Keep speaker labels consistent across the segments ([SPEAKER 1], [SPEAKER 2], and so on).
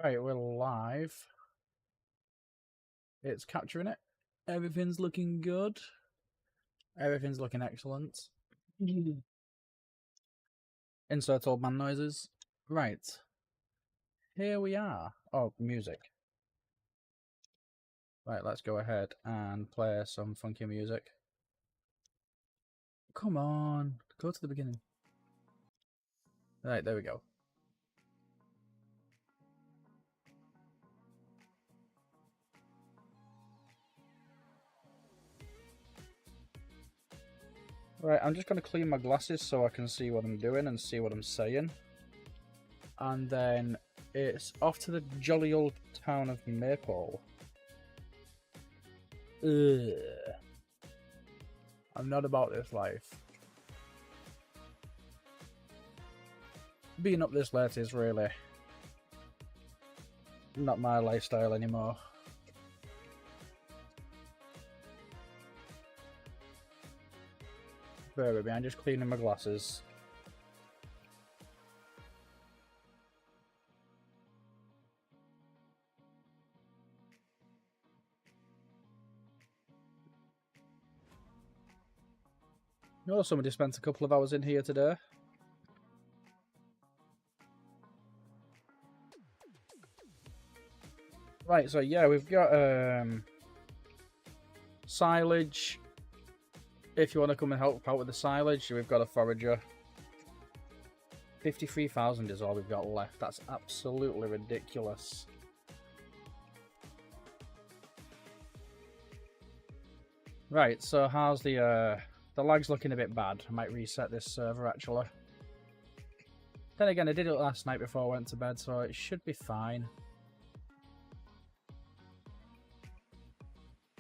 [SPEAKER 1] Right, we're live. It's capturing it. Everything's looking good. Everything's looking excellent. Insert old man noises. Right. Here we are. Oh, music. Right, let's go ahead and play some funky music. Come on. Go to the beginning. Right, there we go. Right, I'm just going to clean my glasses so I can see what I'm doing and see what I'm saying. And then it's off to the jolly old town of Maypole. Ugh. I'm not about this life. Being up this late is really not my lifestyle anymore. Bear with me, I'm just cleaning my glasses. Oh, somebody spent a couple of hours in here today. Right, so yeah, we've got silage. If you want to come and help out with the silage, we've got a forager. 53,000 is all we've got left. That's absolutely ridiculous. Right, so how's the lag's looking a bit bad. I might reset this server actually. Then again, I did it last night before I went to bed, so it should be fine.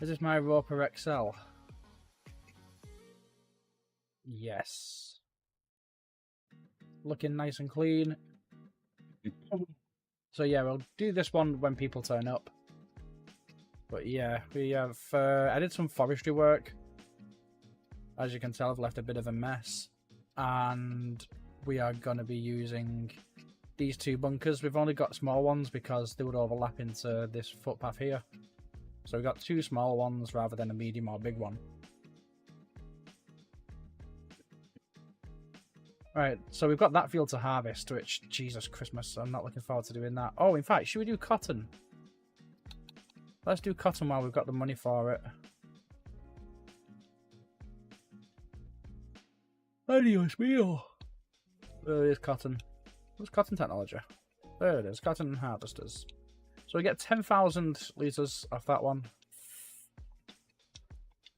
[SPEAKER 1] Is this my Roper XL? Yes. Looking nice and clean. So yeah, we'll do this one when people turn up. But yeah, we have... I did some forestry work. As you can tell, I've left a bit of a mess. And we are going to be using these two bunkers. We've only got small ones because they would overlap into this footpath here. So we've got two small ones rather than a medium or big one. Right, so we've got that field to harvest, which, Jesus Christmas, I'm not looking forward to doing that. Oh, in fact, should we do cotton? Let's do cotton while we've got the money for it. Adios mio. There is cotton. What's cotton technology? There it is, cotton harvesters. So we get 10,000 litres off that one.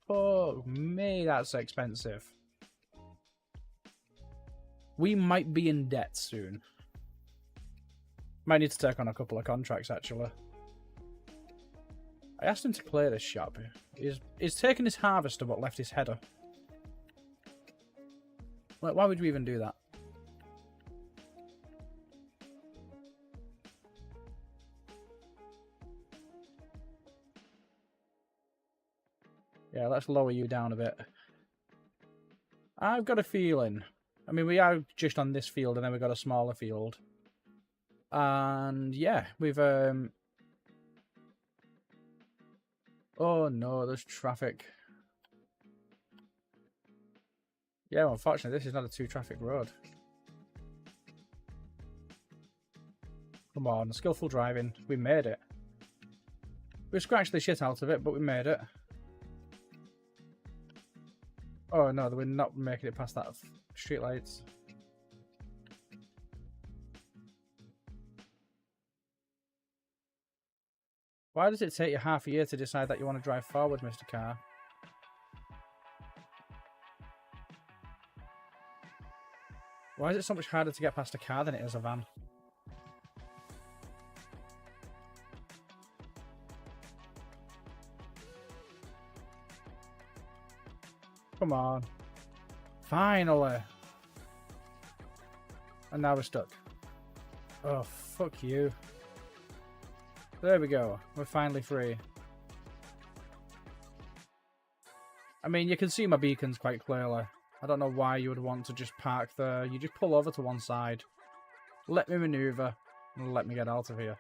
[SPEAKER 1] Oh, me, that's expensive. We might be in debt soon. Might need to take on a couple of contracts, actually. I asked him to clear this shop. He's taken his harvester but left his header. Like, why would you even do that? Yeah, let's lower you down a bit. I've got a feeling... I mean, we are just on this field, and then we've got a smaller field. And, yeah, we've... Oh, no, there's traffic. Yeah, well, unfortunately, this is not a two-traffic road. Come on, skillful driving. We made it. We scratched the shit out of it, but we made it. Oh, no, we're not making it past that street lights. Why does it take you half a year to decide that you want to drive forward, Mr. Car? Why is it so much harder to get past a car than it is a van? Come on. Finally. And now we're stuck. Oh, fuck you. There we go. We're finally free. I mean, you can see my beacons quite clearly. I don't know why you would want to just park there. You just pull over to one side. Let me maneuver. And let me get out of here.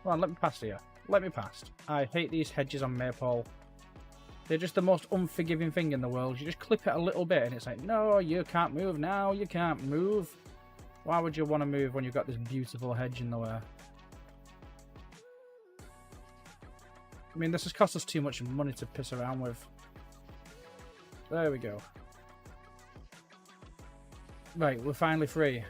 [SPEAKER 1] Come on, let me past here. Let me past. I hate these hedges on Maypole. They're just the most unforgiving thing in the world. You just clip it a little bit and it's like, no, you can't move now. You can't move. Why would you want to move when you've got this beautiful hedge in the way? I mean, this has cost us too much money to piss around with. There we go. Right, we're finally free.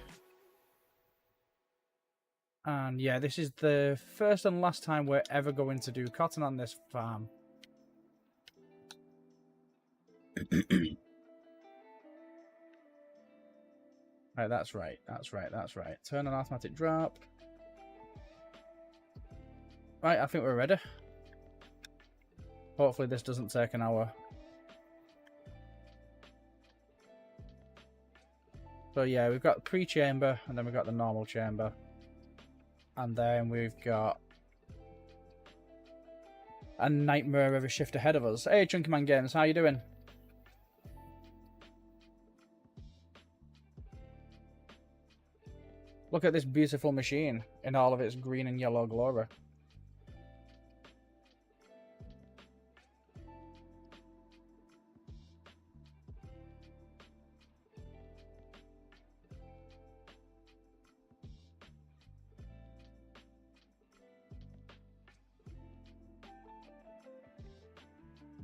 [SPEAKER 1] And yeah, this is the first and last time we're ever going to do cotton on this farm. Right, that's right, that's right, that's right. Turn on automatic drop. Right, I think we're ready. Hopefully this doesn't take an hour. So yeah, we've got the pre-chamber, and then we've got the normal chamber. And then we've got a nightmare of a shift ahead of us. Hey, Chunky Man Games, how you doing? Look at this beautiful machine in all of its green and yellow glory.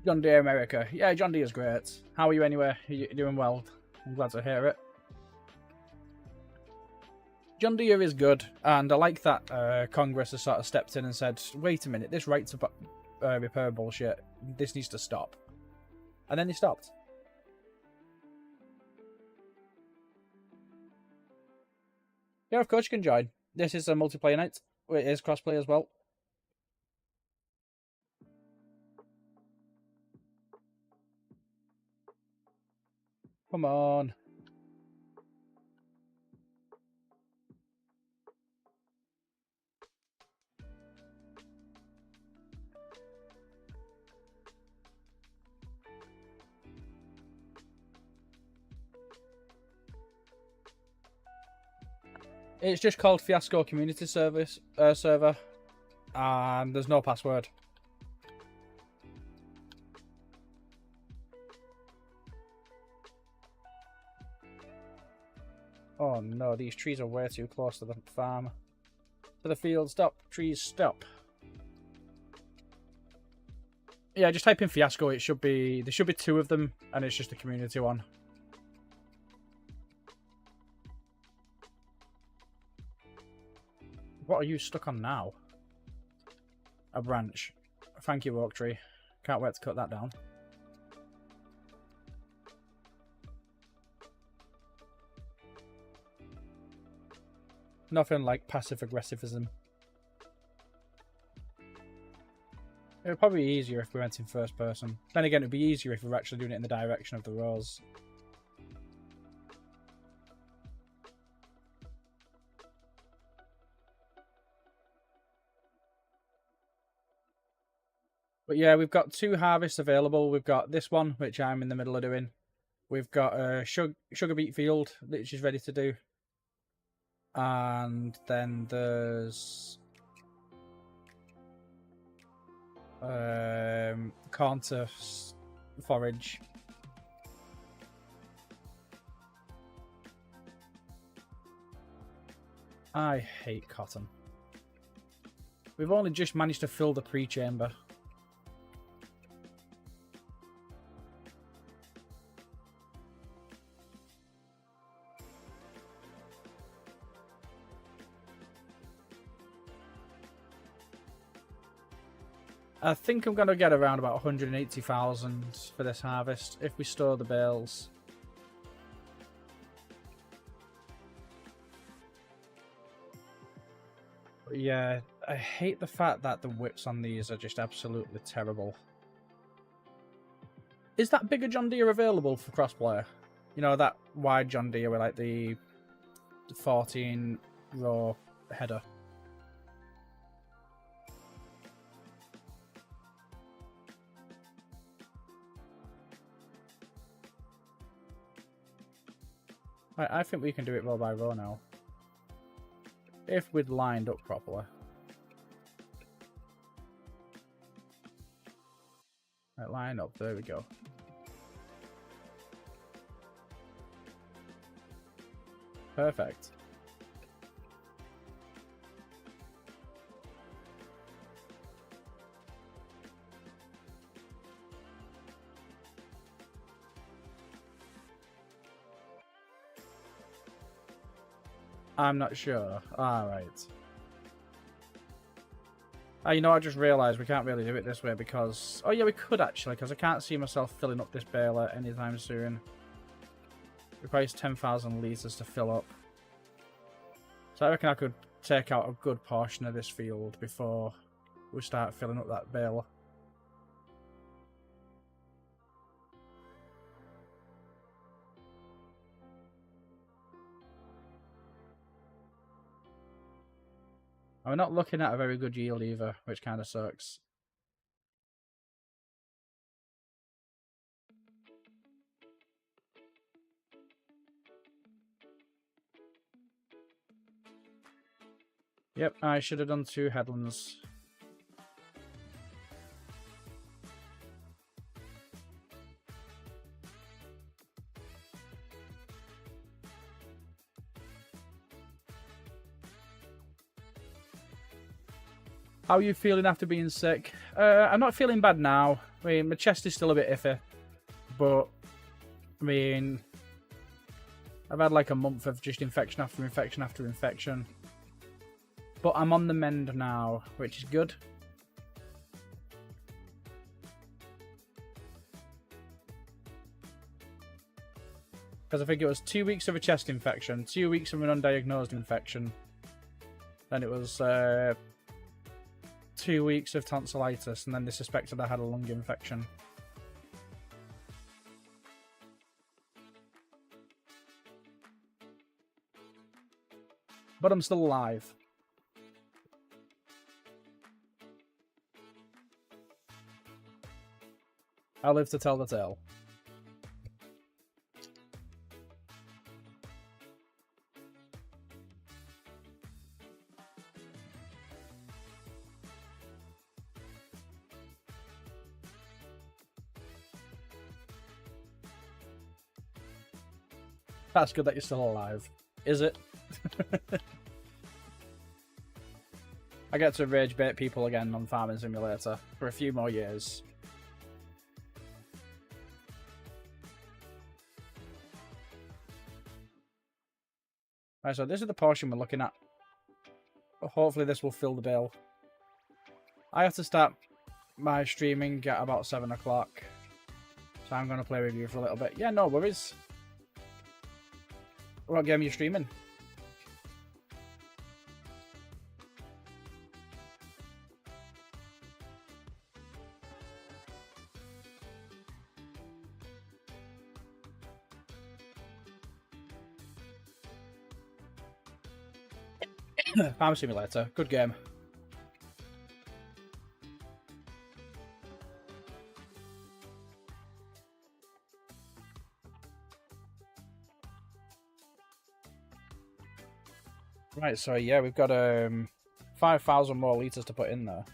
[SPEAKER 1] John Deere America. Yeah, John Deere's great. How are you anyway? You doing well? I'm glad to hear it. John Deere is good, and I like that Congress has sort of stepped in and said, wait a minute, this right to repair bullshit, this needs to stop. And then they stopped. Yeah, of course you can join. This is a multiplayer night. It is crossplay as well. Come on. It's just called Fiasco Community Service Server, and there's no password. Oh no, these trees are way too close to the farm. To the field, stop. Trees, stop. Yeah, just type in Fiasco. It should be, there should be 2 of them, and it's just a community one. What are you stuck on now? A branch. Thank you, oak tree. Can't wait to cut that down. Nothing like passive aggressivism. It would probably be easier if we went in first person. Then again, it would be easier if we were actually doing it in the direction of the rows. But yeah, we've got 2 harvests available. We've got this one, which I'm in the middle of doing. We've got a sugar beet field, which is ready to do. And then there's corn to forage. I hate cotton. We've only just managed to fill the pre-chamber. I think I'm going to get around about 180,000 for this harvest if we store the bales. But yeah, I hate the fact that the widths on these are just absolutely terrible. Is that bigger John Deere available for crossplay? You know, that wide John Deere with like the 14 row header. I think we can do it row by row now. If we'd lined up properly. Right, line up. There we go. Perfect. I'm not sure. Alright. You know, I just realised we can't really do it this way because... Oh, yeah, we could actually, because I can't see myself filling up this baler anytime soon. It requires 10,000 litres to fill up. So I reckon I could take out a good portion of this field before we start filling up that baler. And we're not looking at a very good yield either, which kind of sucks. Yep, I should have done 2 headlands. How are you feeling after being sick? I'm not feeling bad now. I mean, my chest is still a bit iffy. But, I mean, I've had like a month of just infection after infection after infection. But I'm on the mend now, which is good. Because I think it was 2 weeks of a chest infection, 2 weeks of an undiagnosed infection. Then it was 2 weeks of tonsillitis, and then they suspected I had a lung infection. But I'm still alive. I live to tell the tale. That's good that you're still alive. Is it? I get to rage bait people again on Farming Simulator for a few more years. Right, so this is the portion we're looking at. Hopefully this will fill the bill. I have to start my streaming at about 7 o'clock. So I'm going to play with you for a little bit. Yeah, no worries. What game are you streaming? Farm Simulator. Good game. Right, so yeah, we've got 5,000 more litres to put in there.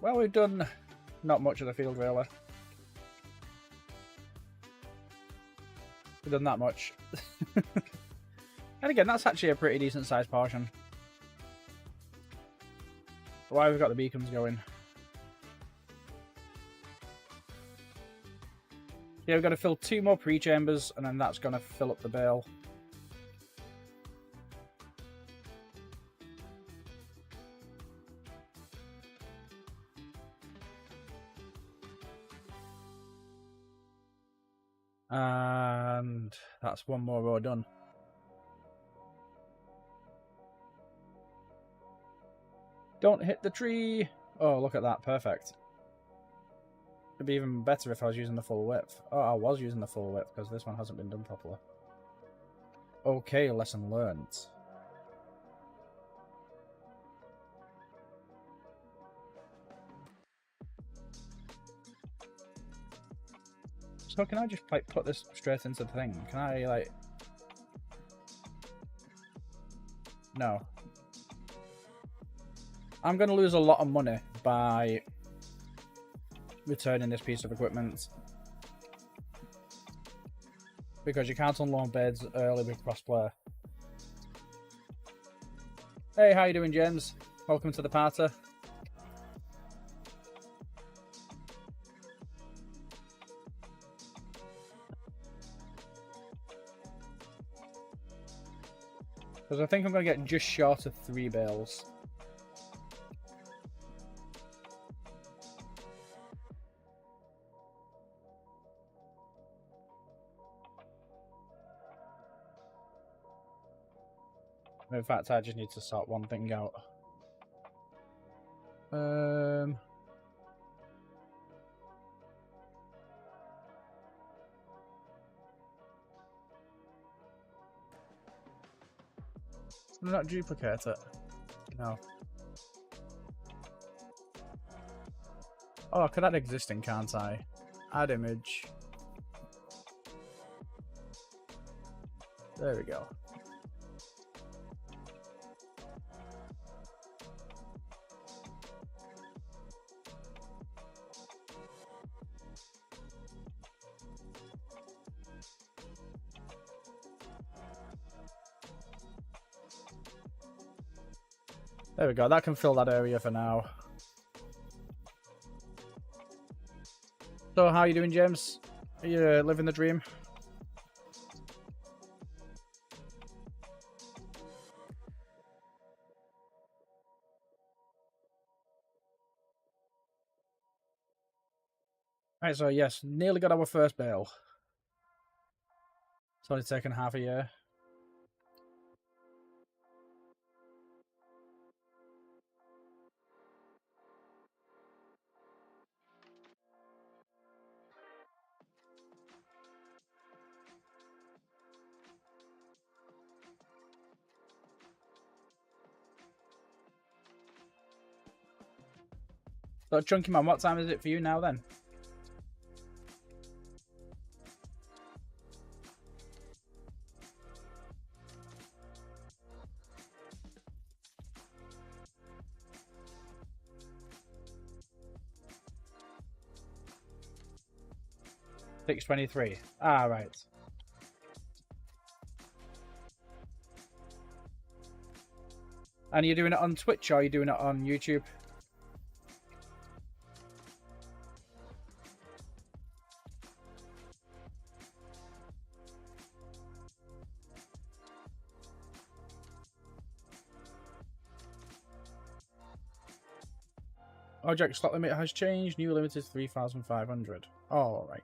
[SPEAKER 1] Well, we've done not much of the field, really. We've done that much. And again, that's actually a pretty decent sized portion. Why we've got the beacons going. Yeah, we've got to fill 2 more pre-chambers, and then that's going to fill up the bale. And that's 1 more row done. Don't hit the tree! Oh, look at that. Perfect. It'd be even better if I was using the full width. Oh, I was using the full width because this one hasn't been done properly. Okay, lesson learned. So can I just like put this straight into the thing? Can I like... No. I'm going to lose a lot of money by returning this piece of equipment. Because you can't unload beds early with crossplay. Hey, how you doing, James? Welcome to the party. Because I think I'm going to get just short of 3 bales. In fact, I just need to sort one thing out. Can I not duplicate it? No. Oh, I could add existing, can't I? Add image. There we go. There we go, that can fill that area for now. So, how are you doing, James? Are you living the dream? Right, so yes, nearly got our first bale. It's only taken half a year. So, Chunky Man, what time is it for you now then? $6:23. Ah, right. And are you doing it on Twitch or are you doing it on YouTube? Object slot limit has changed. New limit is 3,500. All right.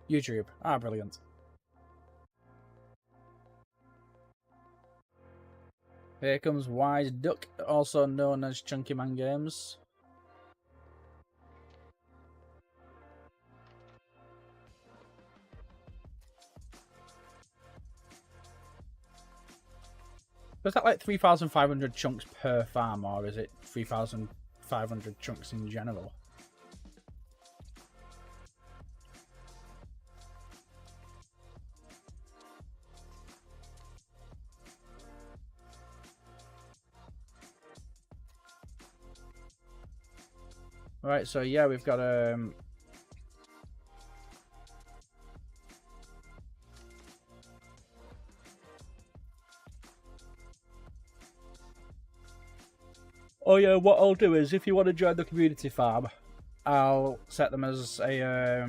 [SPEAKER 1] YouTube. Ah, brilliant. Here comes Wise Duck, also known as Chunky Man Games. Is that like 3,500 chunks per farm, or is it 3,500 chunks in general? Right, so yeah, we've got oh yeah, what I'll do is, if you want to join the community farm, I'll set them as a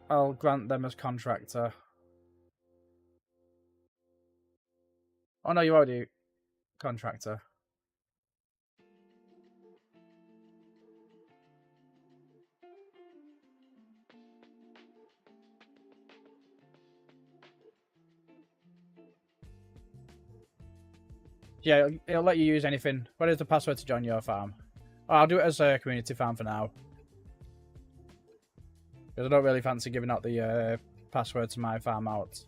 [SPEAKER 1] I'll grant them as contractor. Oh no, you already contractor. Yeah, it'll let you use anything. What is the password to join your farm? Oh, I'll do it as a community farm for now. Because I don't really fancy giving out the password to my farm out.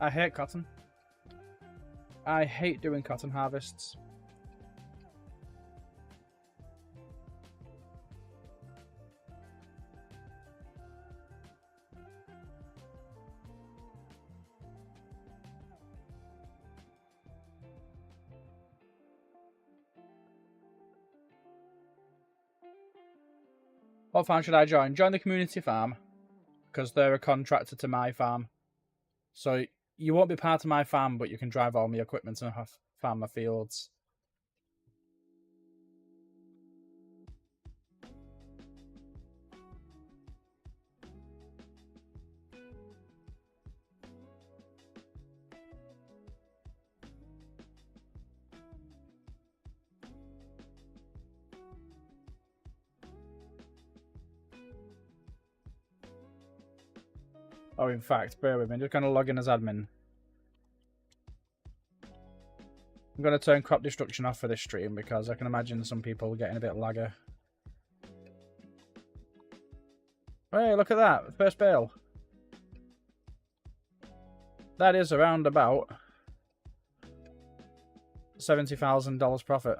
[SPEAKER 1] I hate cotton. I hate doing cotton harvests. What farm should I join? Join the community farm, because they're a contractor to my farm. So you won't be part of my farm, but you can drive all my equipment and farm my fields. Oh, in fact, bear with me. I'm just going to log in as admin. I'm going to turn crop destruction off for this stream because I can imagine some people getting a bit lagger. Hey, look at that. First bale. That is around about $70,000 profit.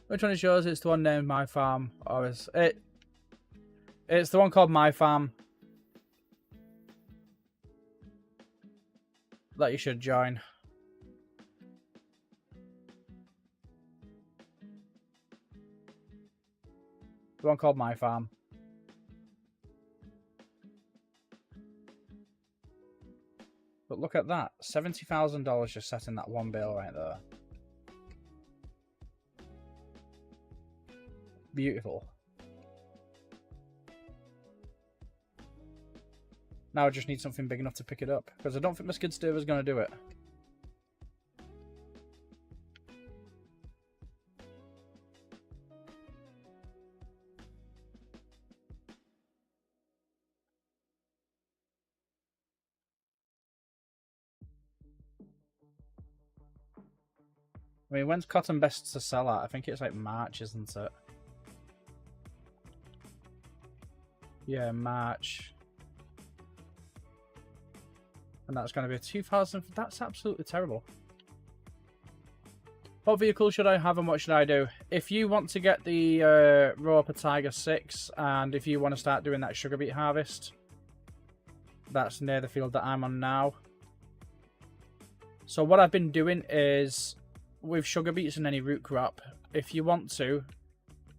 [SPEAKER 1] Which one is yours? It's the one named My Farm. Or is it? It's the one called My Farm that you should join. The one called My Farm. But look at that. $70,000 just set in that one bale right there. Beautiful. Now I just need something big enough to pick it up, because I don't think my skid steer is going to do it. I mean, when's cotton best to sell at? I think it's like March, isn't it? Yeah, March. And that's going to be a 2,000. That's absolutely terrible. What vehicle should I have and what should I do? If you want to get the Roper Tiger 6 and if you want to start doing that sugar beet harvest, that's near the field that I'm on now. So what I've been doing is with sugar beets and any root crop, if you want to,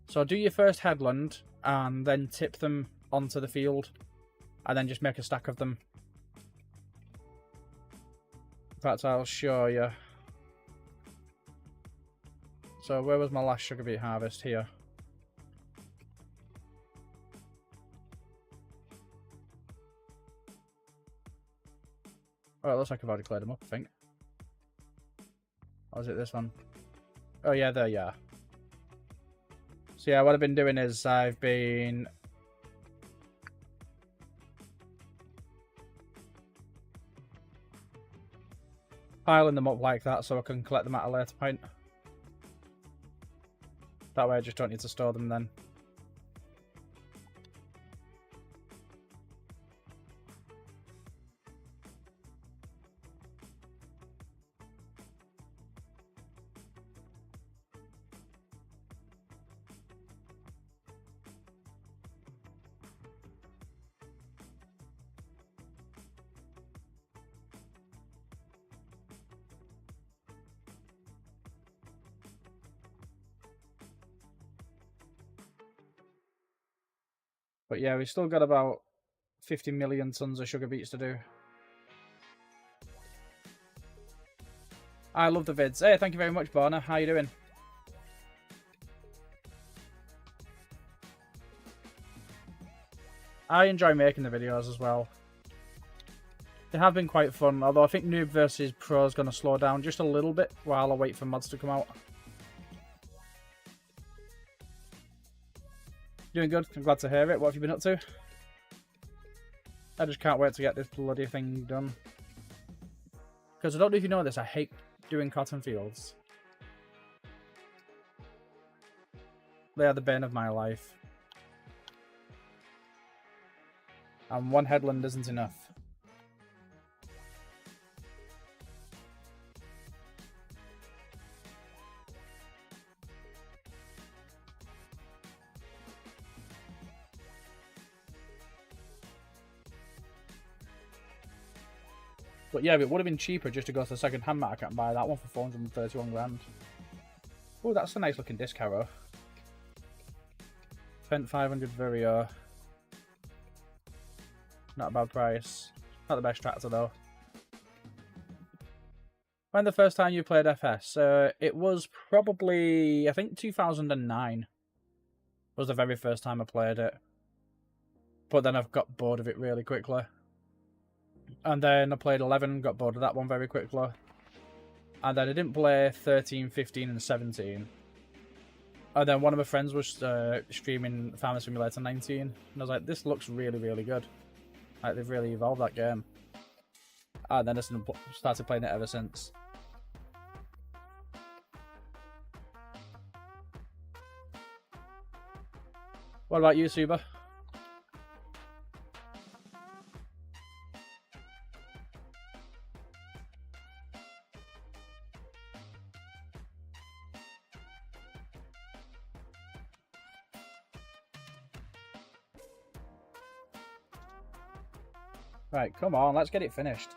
[SPEAKER 1] so do your first headland and then tip them onto the field and then just make a stack of them. In fact, I'll show you. So where was my last sugar beet harvest? Here. Oh, it looks like I've already cleared them up, I think. Or is it this one? Oh yeah, there you are. So yeah, what I've been doing is I've been piling them up like that so I can collect them at a later point. That way I just don't need to store them then. But yeah, we've still got about 50 million tons of sugar beets to do. I love the vids. Hey, thank you very much, Borna. How you doing? I enjoy making the videos as well. They have been quite fun, although I think Noob versus Pro is going to slow down just a little bit while I wait for mods to come out. Doing good. I'm glad to hear it. What have you been up to? I just can't wait to get this bloody thing done. Because I don't know if you know this, I hate doing cotton fields. They are the bane of my life. And one headland isn't enough. But yeah, it would have been cheaper just to go to the second-hand market and buy that one for 431 grand. Oh, that's a nice looking disc harrow. Spent 500 Virio. Not a bad price. Not the best tractor though. When the first time you played FS? It was probably, I think 2009 was the very first time I played it. But then I've got bored of it really quickly. And then I played 11, got bored of that one very quickly. And then I didn't play 13, 15 and 17. And then one of my friends was streaming Farming Simulator 19. And I was like, this looks really, really good. Like, they've really evolved that game. And then I started playing it ever since. What about you, Suba? Right, come on, let's get it finished.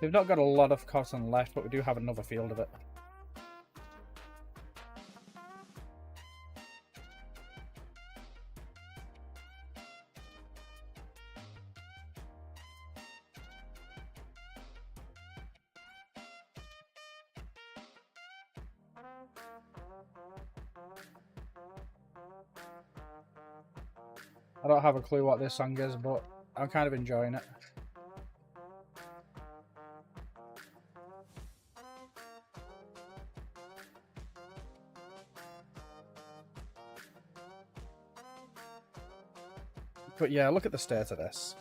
[SPEAKER 1] We've not got a lot of cotton left, but we do have another field of it. I don't have a clue what this song is, but I'm kind of enjoying it. But yeah, look at the state of this.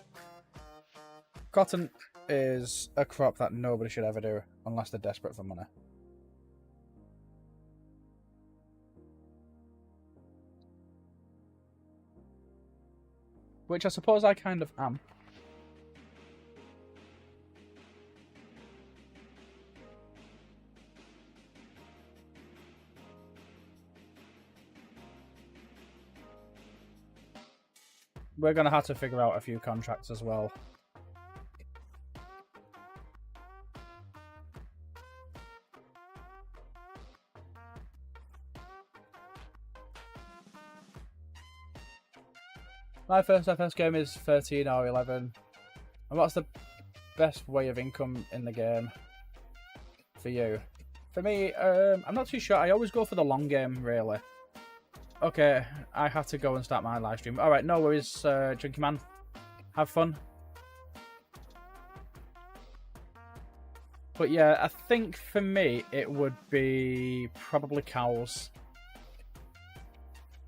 [SPEAKER 1] Cotton is a crop that nobody should ever do unless they're desperate for money. Which I suppose I kind of am. We're going to have to figure out a few contracts as well. My first FS game is 13 or 11. And what's the best way of income in the game for you? For me, I'm not too sure. I always go for the long game, really. Okay, I have to go and start my live stream. Alright, no worries, Junkie Man. Have fun. But yeah, I think for me, it would be probably cows.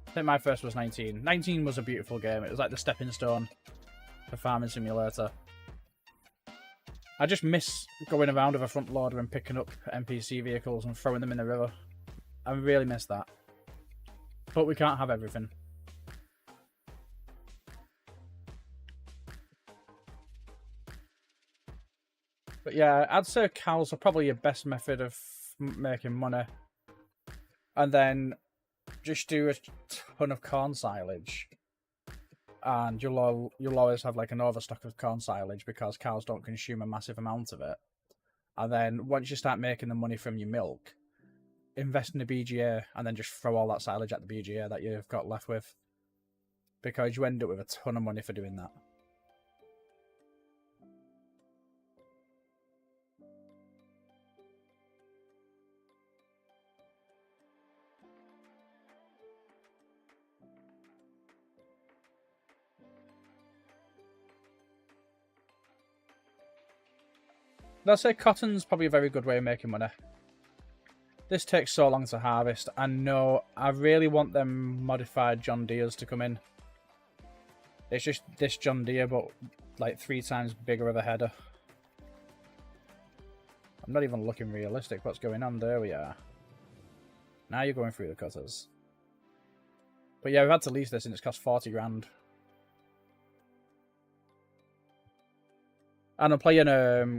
[SPEAKER 1] I think my first was 19. 19 was a beautiful game. It was like the stepping stone for Farming Simulator. I just miss going around with a front loader and picking up NPC vehicles and throwing them in the river. I really miss that. But we can't have everything. But yeah, I'd say cows are probably your best method of making money. And then just do a ton of corn silage. And you'll always have like an overstock of corn silage because cows don't consume a massive amount of it. And then once you start making the money from your milk, invest in a BGA and then just throw all that silage at the BGA that you've got left with. Because you end up with a ton of money for doing that. Let's say cotton's probably a very good way of making money. This takes so long to harvest, and no, I really want them modified John Deeres to come in. It's just this John Deere, but like 3 times bigger of a header. I'm not even looking realistic. What's going on? There we are. Now you're going through the cutters. But yeah, we've had to lease this and it's cost 40 grand. And I'm playing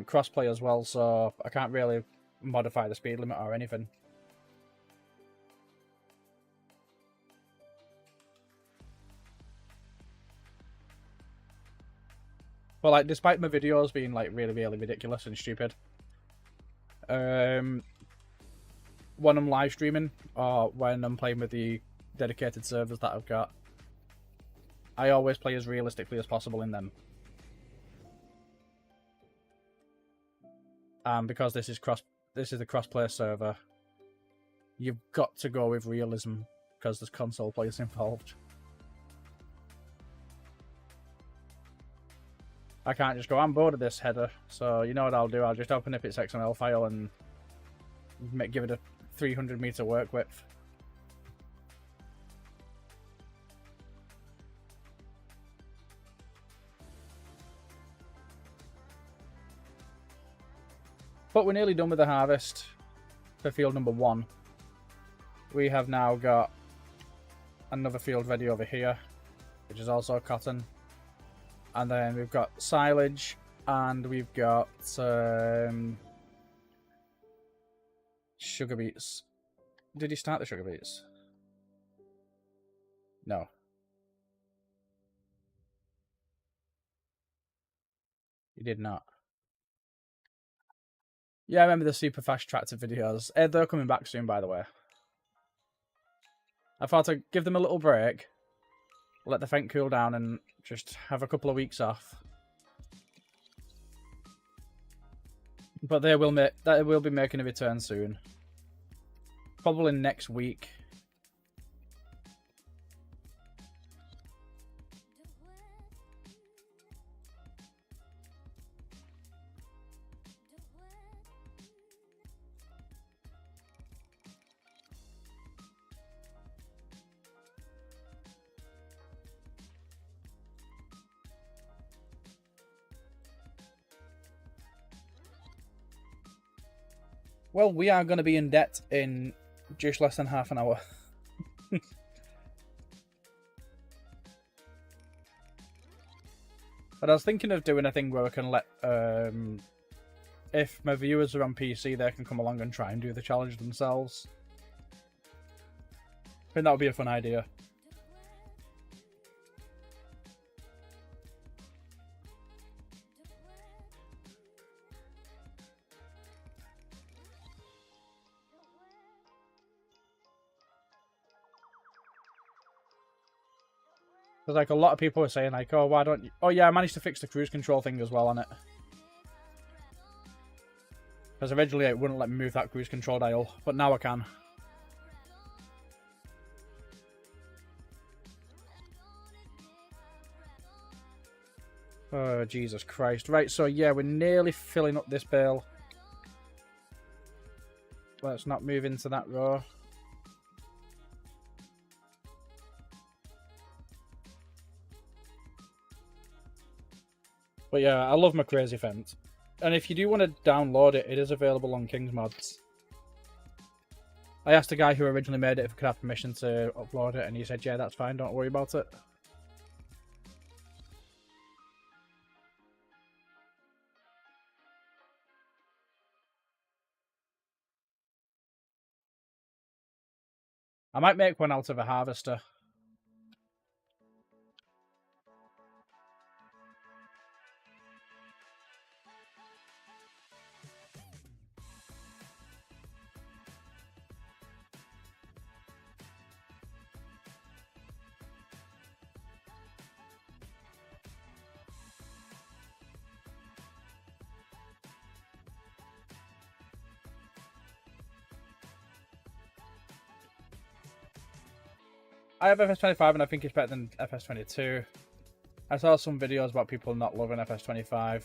[SPEAKER 1] crossplay as well, so I can't really modify the speed limit or anything. But like, despite my videos being like really, really ridiculous and stupid, when I'm live streaming or when I'm playing with the dedicated servers that I've got, I always play as realistically as possible in them. Because this is the crossplay server, you've got to go with realism because there's console players involved. I can't just go, I'm bored of this header, so you know what I'll do? I'll just open up its XML file and give it a 300 meter work width. But we're nearly done with the harvest for field number 1. We have now got another field ready over here, which is also cotton. And then we've got silage, and we've got sugar beets. Did he start the sugar beets? No. He did not. Yeah, I remember the super fast tractor videos. They're coming back soon, by the way. I thought I'd give them a little break, let the vent cool down, and just have a couple of weeks off. But they will be making a return soon. Probably next week. Well, we are going to be in debt in just less than half an hour. But I was thinking of doing a thing where I can let, if my viewers are on PC, they can come along and try and do the challenge themselves. I think that would be a fun idea. Because like a lot of people are saying like, oh, why don't you... Oh yeah, I managed to fix the cruise control thing as well on it. Because originally it wouldn't let me move that cruise control dial, but now I can. Oh, Jesus Christ. Right, so yeah, we're nearly filling up this bale. Let's not move into that row. But yeah, I love my crazy fence. And if you do want to download it, it is available on King's Mods. I asked the guy who originally made it if I could have permission to upload it, and he said, yeah, that's fine, don't worry about it. I might make one out of a harvester. I have FS25 and I think it's better than FS22. I saw some videos about people not loving FS25.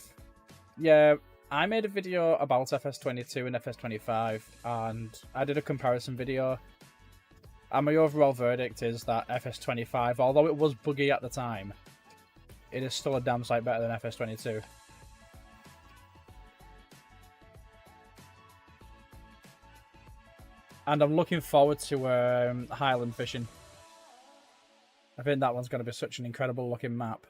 [SPEAKER 1] Yeah, I made a video about FS22 and FS25 and I did a comparison video. And my overall verdict is that FS25, although it was buggy at the time, it is still a damn sight better than FS22. And I'm looking forward to Highland fishing. I think that one's going to be such an incredible looking map.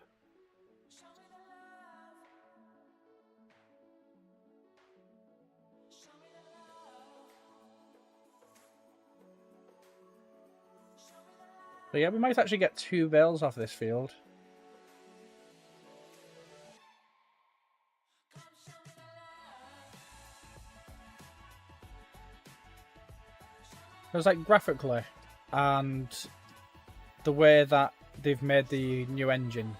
[SPEAKER 1] So yeah, we might actually get 2 bales off this field. Because like graphically and the way that they've made the new engine,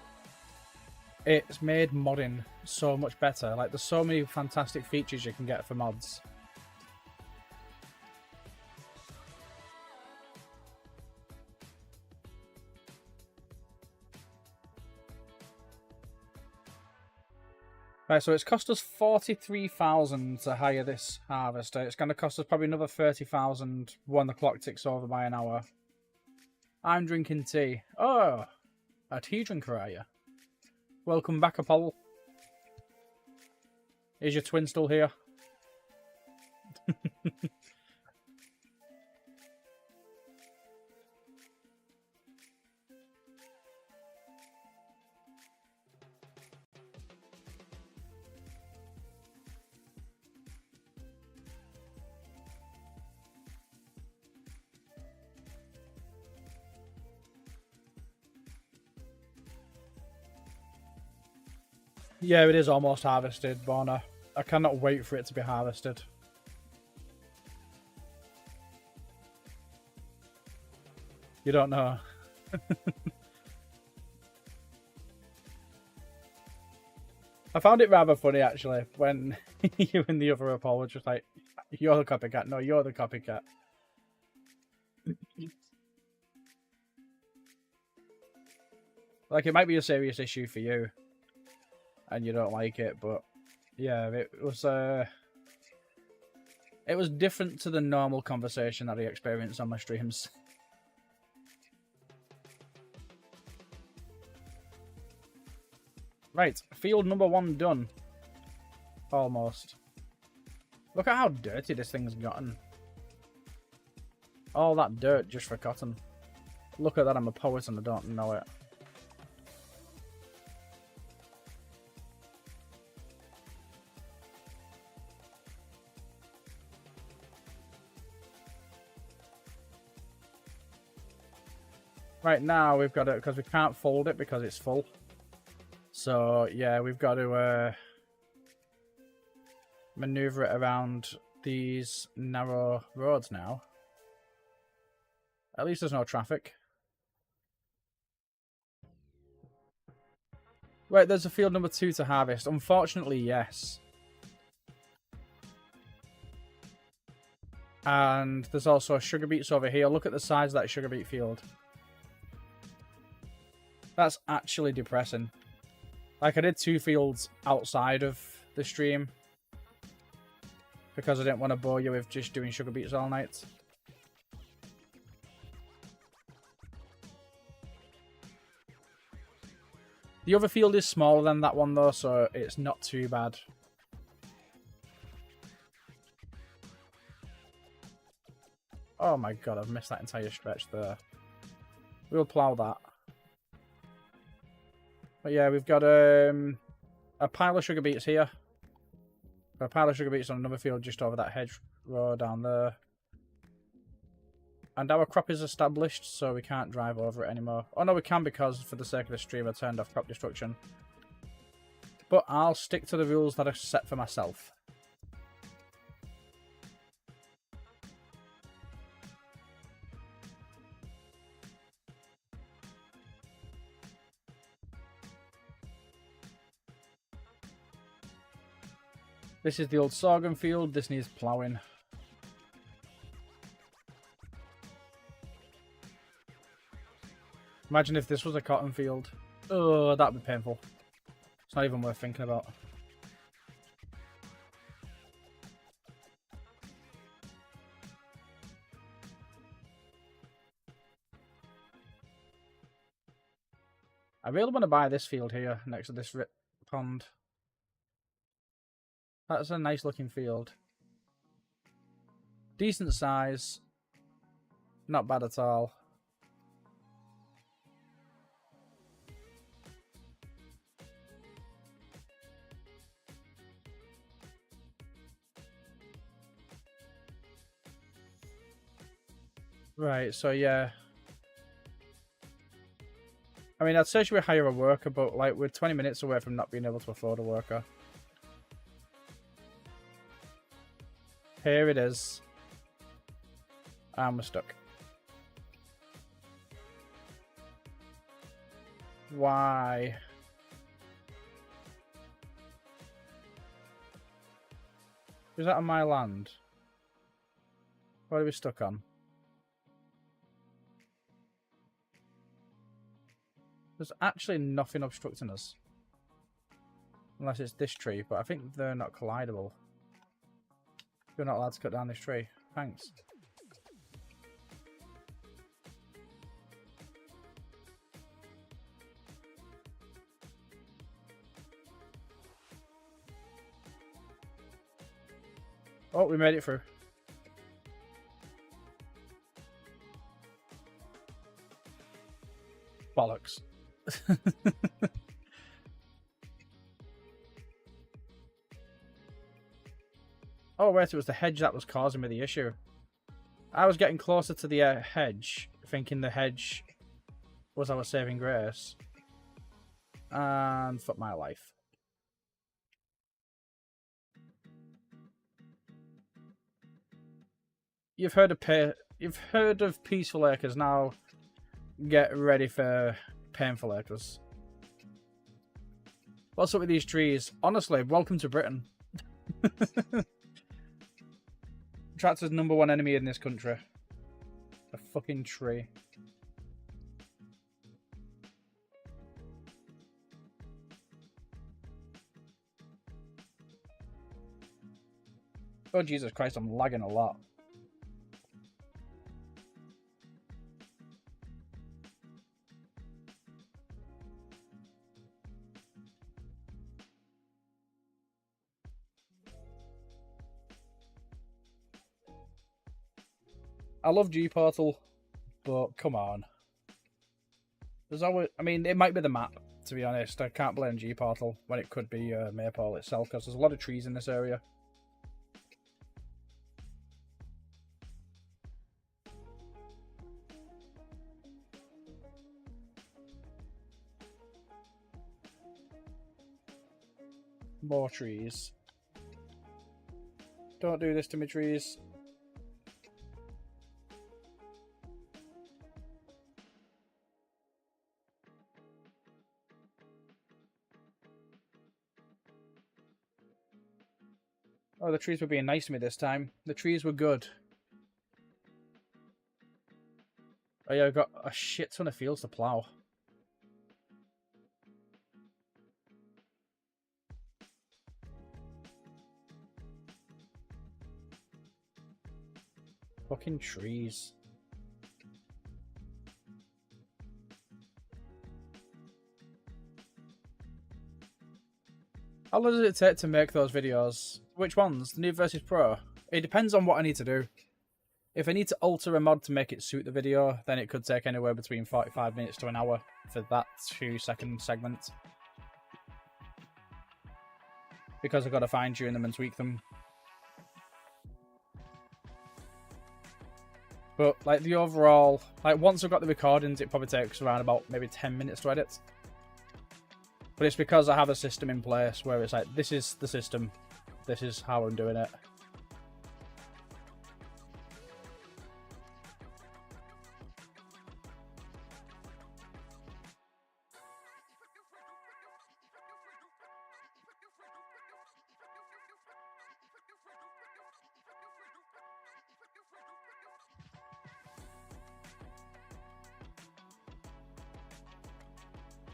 [SPEAKER 1] it's made modding so much better. Like there's so many fantastic features you can get for mods. Right, so it's cost us 43,000 to hire this harvester. It's going to cost us probably another 30,000 when the clock ticks over by an hour. I'm drinking tea. Oh, a tea drinker, are you? Welcome back, Apollo. Is your twin still here? Yeah, it is almost harvested, Borna. I cannot wait for it to be harvested. You don't know. I found it rather funny, actually, when you and the other Apollo were just like, you're the copycat. No, you're the copycat. Like, it might be a serious issue for you, and you don't like it, but yeah, it was different to the normal conversation that I experienced on my streams. Right, field number 1 done. Almost. Look at how dirty this thing's gotten. All that dirt just for cotton. Look at that, I'm a poet and I don't know it. Right now we've got it, because we can't fold it because it's full. So yeah, we've got to maneuver it around these narrow roads now. At least there's no traffic. Right, there's a field number 2 to harvest. Unfortunately, yes. And there's also sugar beets over here. Look at the size of that sugar beet field. That's actually depressing. Like, I did 2 fields outside of the stream because I didn't want to bore you with just doing sugar beets all night. The other field is smaller than that one though, so it's not too bad. Oh my god, I've missed that entire stretch there. We'll plough that. But yeah, we've got a pile of sugar beets here. A pile of sugar beets on another field just over that hedge row down there. And our crop is established, so we can't drive over it anymore. Oh no, we can, because for the sake of the stream I turned off crop destruction. But I'll stick to the rules that I set for myself. This is the old sorghum field. This needs ploughing. Imagine if this was a cotton field. Oh, that'd be painful. It's not even worth thinking about. I really want to buy this field here next to this pond. That's a nice looking field. Decent size. Not bad at all. Right, so yeah. mean, I'd say should we hire a worker, but like we're 20 minutes away from not being able to afford a worker. Here it is. And we're stuck. Why? Is that on my land? What are we stuck on? There's actually nothing obstructing us. Unless it's this tree, but I think they're not collidable. You're not allowed to cut down this tree. Thanks. Oh, we made it through. Bollocks. Oh, wait, it was the hedge that was causing me the issue. I was getting closer to the hedge, thinking the hedge was our saving grace. And fuck my life. You've heard of peaceful acres, now get ready for painful acres. What's up with these trees? Honestly, welcome to Britain. Tractor's #1 enemy in this country. A fucking tree. Oh Jesus Christ, I'm lagging a lot. I love G-Portal, but come on. There's always, I mean, it might be the map, to be honest. I can't blame G-Portal when it could be Maypole itself, because there's a lot of trees in this area. More trees. Don't do this to me, trees. Oh, the trees were being nice to me this time. The trees were good. Oh yeah, I've got a shit ton of fields to plough. Fucking trees. How long does it take to make those videos? Which ones? The new versus pro? It depends on what I need to do. If I need to alter a mod to make it suit the video, then it could take anywhere between 45 minutes to an hour for that 2-second segment. Because I've got to fine tune them and tweak them. But like the overall, like once I've got the recordings, it probably takes around about maybe 10 minutes to edit. But it's because I have a system in place where it's like, this is the system, this is how I'm doing it.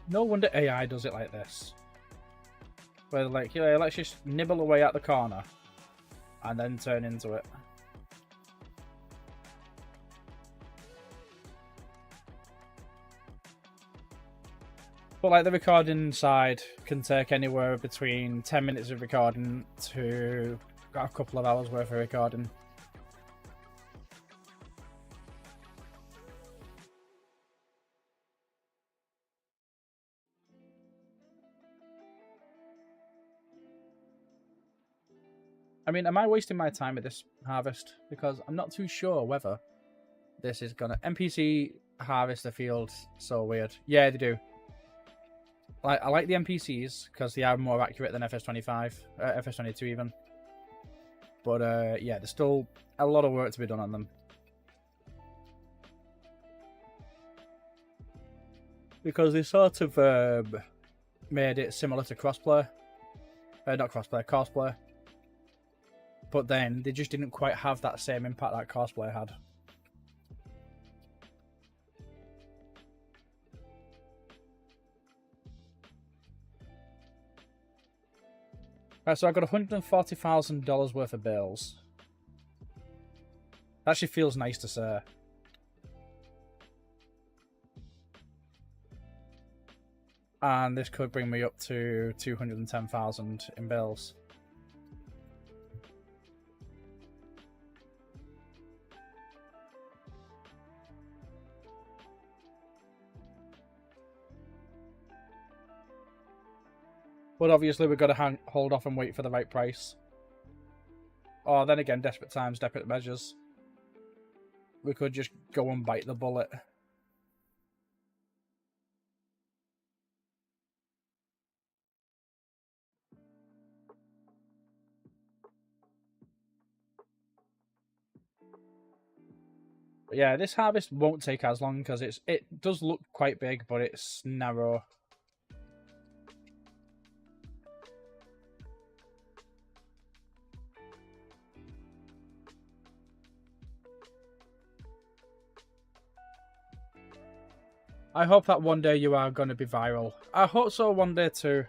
[SPEAKER 1] No wonder AI does it like this. Where like, yeah, let's just nibble away at the corner and then turn into it. But like the recording side can take anywhere between 10 minutes of recording to a couple of hours worth of recording. I mean, am I wasting my time at this harvest? Because I'm not too sure whether this is gonna... NPC harvest the field so weird. Yeah, they do. Like, I like the NPCs because they are more accurate than FS25, FS22 even. But yeah, there's still a lot of work to be done on them. Because they sort of made it similar to crossplay. Not crossplay, cosplay. But then they just didn't quite have that same impact that cosplay had. Right, so I got $140,000 worth of bales. That actually feels nice to say. And this could bring me up to 210,000 in bales. But obviously we've got to hold off and wait for the right price. Or then again, desperate times, desperate measures. We could just go and bite the bullet. But yeah, this harvest won't take as long because it does look quite big, but it's narrow. I hope that one day you are going to be viral. I hope so one day too.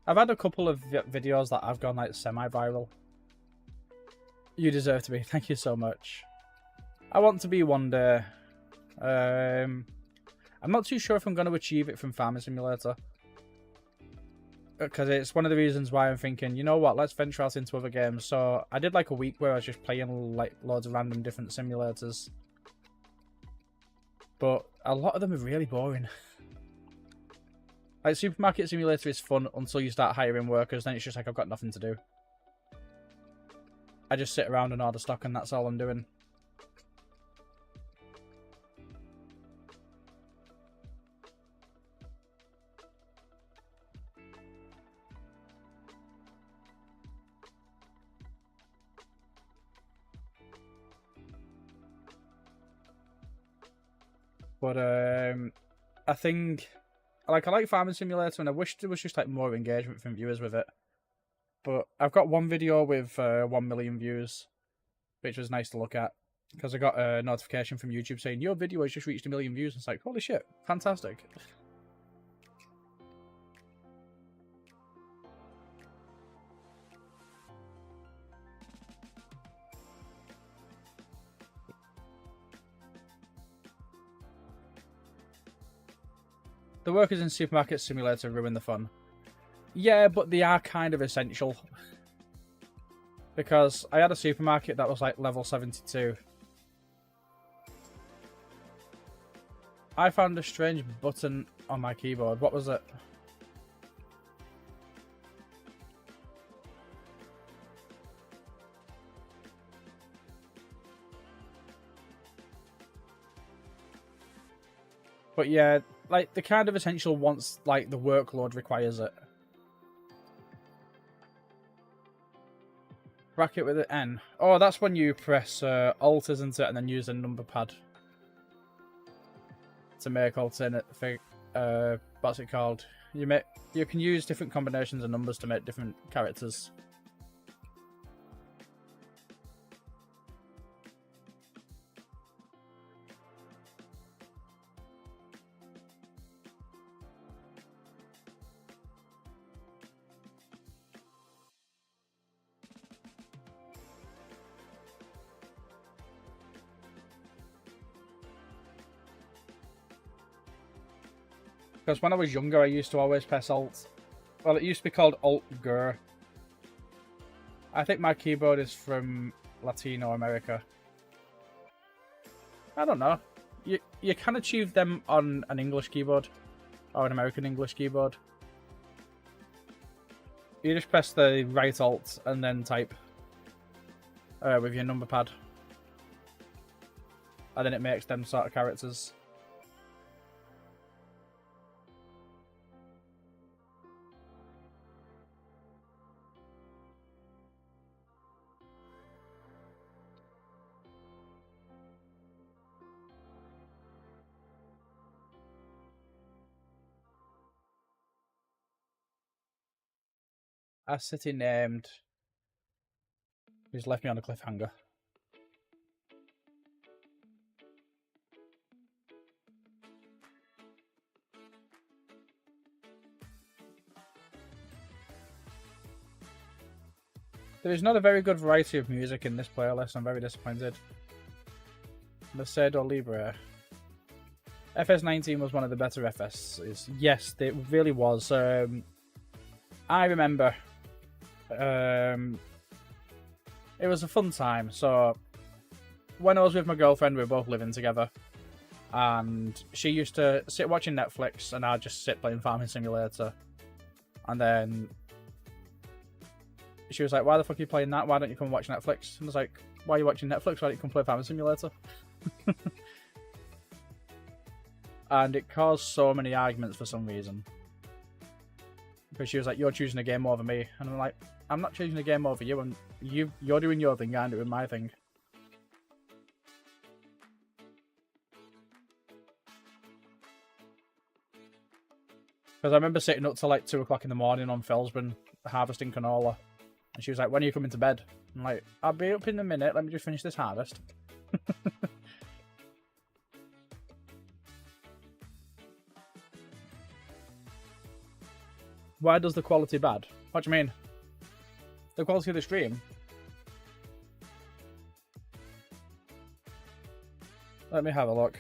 [SPEAKER 1] I've had a couple of videos that I've gone like semi-viral. You deserve to be. Thank you so much. I want to be one day. I'm not too sure if I'm going to achieve it from Farming Simulator. Because it's one of the reasons why I'm thinking, you know what, let's venture out into other games. So I did like a week where I was just playing like loads of random different simulators. But a lot of them are really boring. Like, Supermarket Simulator is fun until you start hiring workers, then it's just like, I've got nothing to do. I just sit around and order stock and that's all I'm doing. But I think, like, I like Farming Simulator, and I wish there was just like more engagement from viewers with it. But I've got one video with 1 million views, which was nice to look at, because I got a notification from YouTube saying your video has just reached 1 million views. It's like, holy shit, fantastic. The workers in Supermarket Simulator ruin the fun. Yeah, but they are kind of essential. Because I had a supermarket that was like level 72. I found a strange button on my keyboard. What was it? But yeah, like, the kind of essential once like the workload requires it. Bracket with an N. Oh, that's when you press Alt, isn't it, and then use a number pad to make alternate thing. What's it called? You can use different combinations of numbers to make different characters. Because when I was younger, I used to always press Alt. Well, it used to be called Alt-Gur. I think my keyboard is from Latino America. I don't know. You can achieve them on an English keyboard. Or an American English keyboard. You just press the right Alt and then type. With your number pad. And then it makes them sort of characters. a city named... He's left me on a cliffhanger. There is not a very good variety of music in this playlist. I'm very disappointed. Mercedo Libre. FS19 was one of the better FSs. Yes, it really was. I remember. It was a fun time. So, when I was with my girlfriend, we were both living together. And she used to sit watching Netflix, and I'd just sit playing Farming Simulator. And then she was like, why the fuck are you playing that? Why don't you come watch Netflix? And I was like, why are you watching Netflix? Why don't you come play Farming Simulator? And it caused so many arguments for some reason. Because she was like, you're choosing a game over me. And I'm like, I'm not choosing a game over you. And you're doing your thing, I'm doing my thing. Because I remember sitting up till like 2 o'clock in the morning on Felsburn harvesting canola. And she was like, when are you coming to bed? I'm like, I'll be up in a minute. Let me just finish this harvest. Why does the quality bad? What do you mean? The quality of the stream? Let me have a look.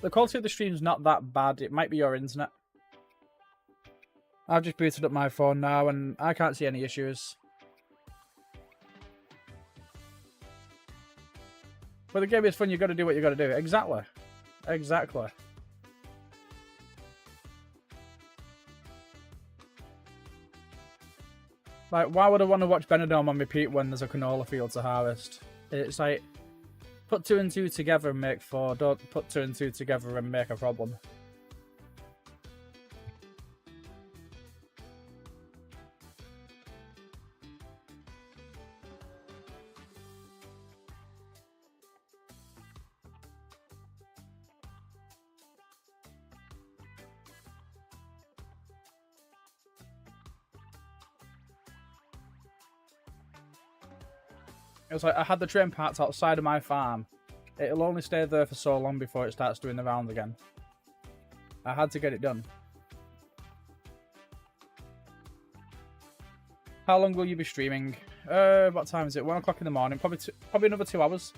[SPEAKER 1] The quality of the stream's not that bad. It might be your internet. I've just booted up my phone now and I can't see any issues. But the game is fun, you got to do what you got to do. Exactly. Exactly. Like, why would I want to watch Benidorm on repeat when there's a canola field to harvest? It's like, put 2 and 2 together and make 4. Don't put 2 and 2 together and make a problem. It was like, I had the train parked outside of my farm. It'll only stay there for so long before it starts doing the rounds again. I had to get it done. How long will you be streaming? What time is it? 1 o'clock in the morning. Probably another 2 hours.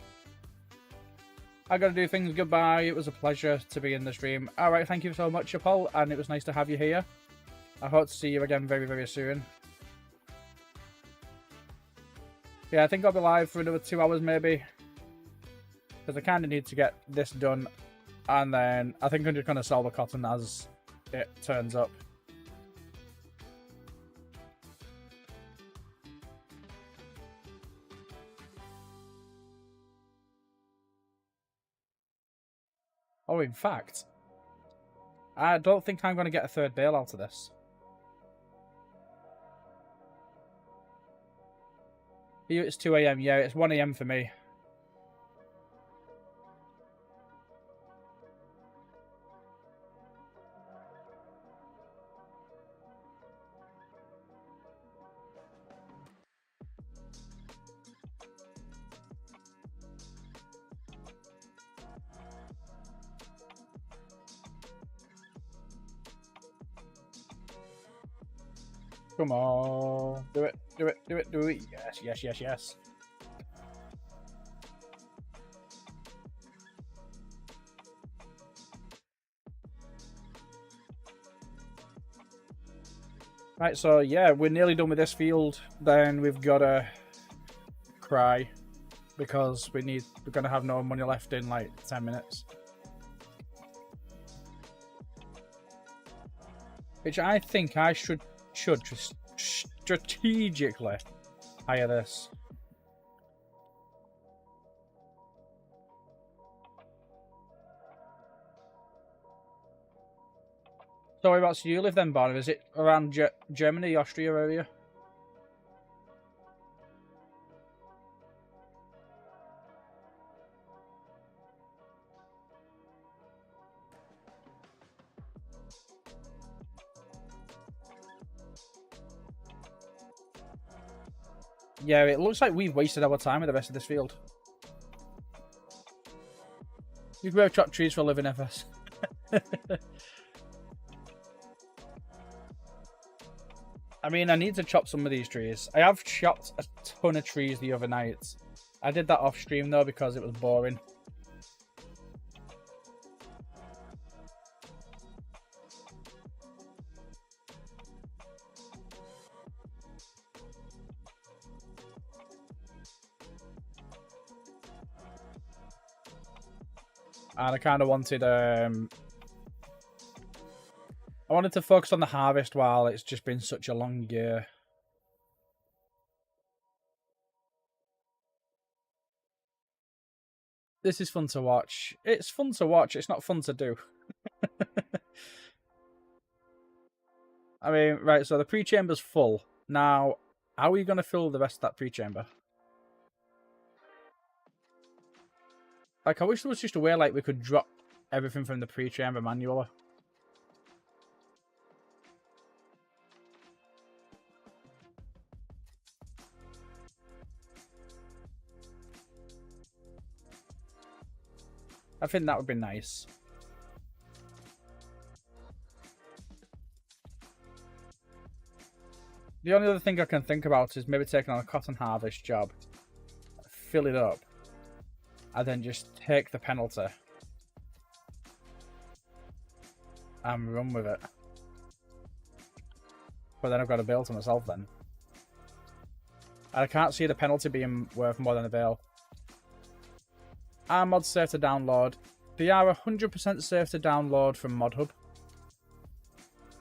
[SPEAKER 1] I gotta do things. Goodbye. It was a pleasure to be in the stream. Alright, thank you so much, Paul, and it was nice to have you here. I hope to see you again very, very soon. Yeah, I think I'll be live for another 2 hours maybe. Because I kind of need to get this done. And then I think I'm just going to sell the cotton as it turns up. Oh, in fact, I don't think I'm going to get a third bale out of this. For you, it's 2 AM. Yeah, it's 1 AM for me. Come on. Do it, do it, do it, do it. Yes, yes, yes, yes. Right, so yeah, we're nearly done with this field. Then we've got to cry because we're going to have no money left in like 10 minutes. Which I think I should strategically hire this. So whereabouts do you live then, Barnum? Is it around Germany, Austria area? Yeah, it looks like we've wasted our time with the rest of this field. You grow chop trees for a living, FS. I mean, I need to chop some of these trees. I have chopped a ton of trees the other night. I did that off stream though because it was boring. And I kind of wanted, I wanted to focus on the harvest while it's just been such a long year. This is fun to watch. It's fun to watch. It's not fun to do. I mean, right, so the pre-chamber's full. Now, how are you going to fill the rest of that pre-chamber? Like, I wish there was just a way, like, we could drop everything from the pre-chamber manually. I think that would be nice. The only other thing I can think about is maybe taking on a cotton harvest job, fill it up, and then just take the penalty and run with it. But then I've got a bale to myself then. And I can't see the penalty being worth more than a bale. Are mods safe to download? They are 100% safe to download from ModHub.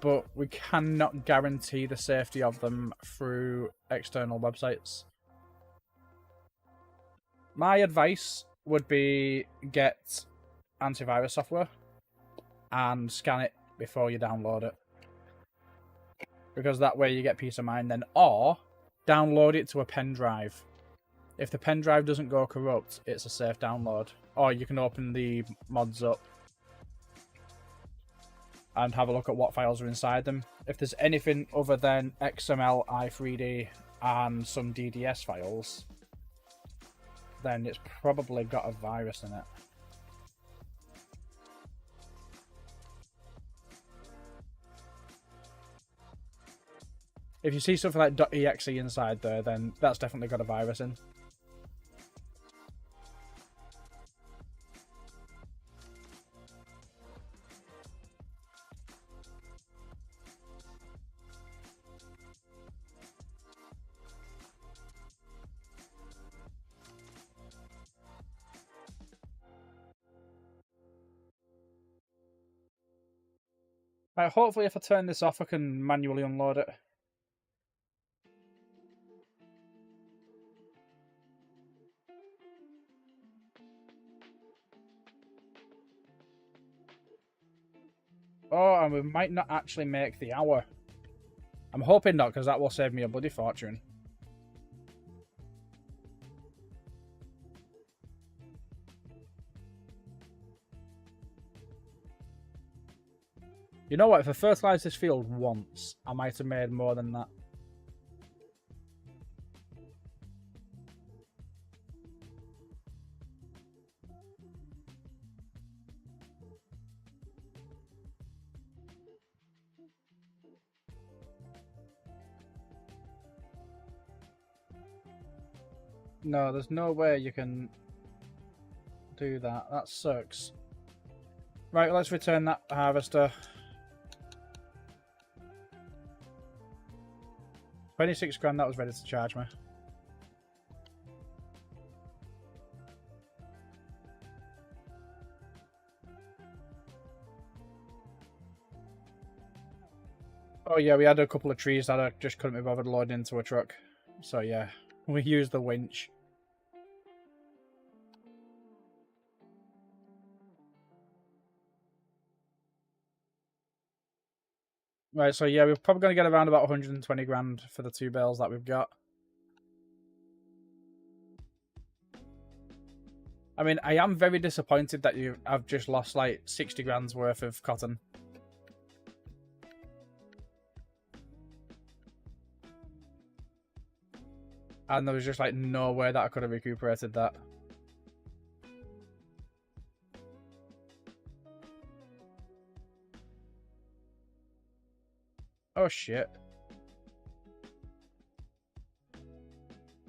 [SPEAKER 1] But we cannot guarantee the safety of them through external websites. My advice would be get antivirus software and scan it before you download it. Because that way you get peace of mind then. Or download it to a pen drive. If the pen drive doesn't go corrupt, it's a safe download. Or you can open the mods up and have a look at what files are inside them. If there's anything other than XML, i3D, and some DDS files, then it's probably got a virus in it. If you see something like .exe inside there, then that's definitely got a virus in. Right, hopefully if I turn this off I can manually unload it. Oh, and we might not actually make the hour. I'm hoping not, because that will save me a bloody fortune. You know what, if I fertilise this field once, I might have made more than that. No, there's no way you can do that. That sucks. Right, let's return that harvester. 26 grand, that was ready to charge me. Oh yeah, we had a couple of trees that I just couldn't be bothered loading into a truck. So yeah, we used the winch. Right, so yeah, we're probably going to get around about 120 grand for the 2 bales that we've got. I mean, I am very disappointed that I've just lost like 60 grand's worth of cotton. And there was just like no way that I could have recuperated that. Oh shit.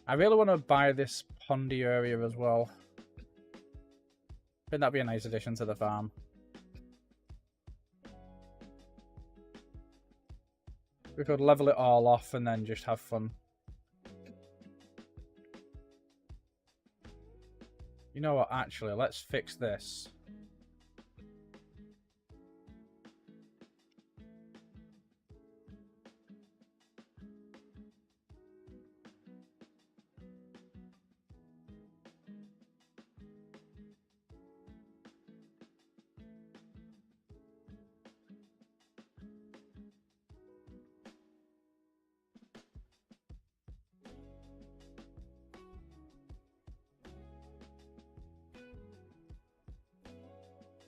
[SPEAKER 1] I really want to buy this pondy area as well. I think that'd be a nice addition to the farm. We could level it all off and then just have fun. You know what, actually, let's fix this.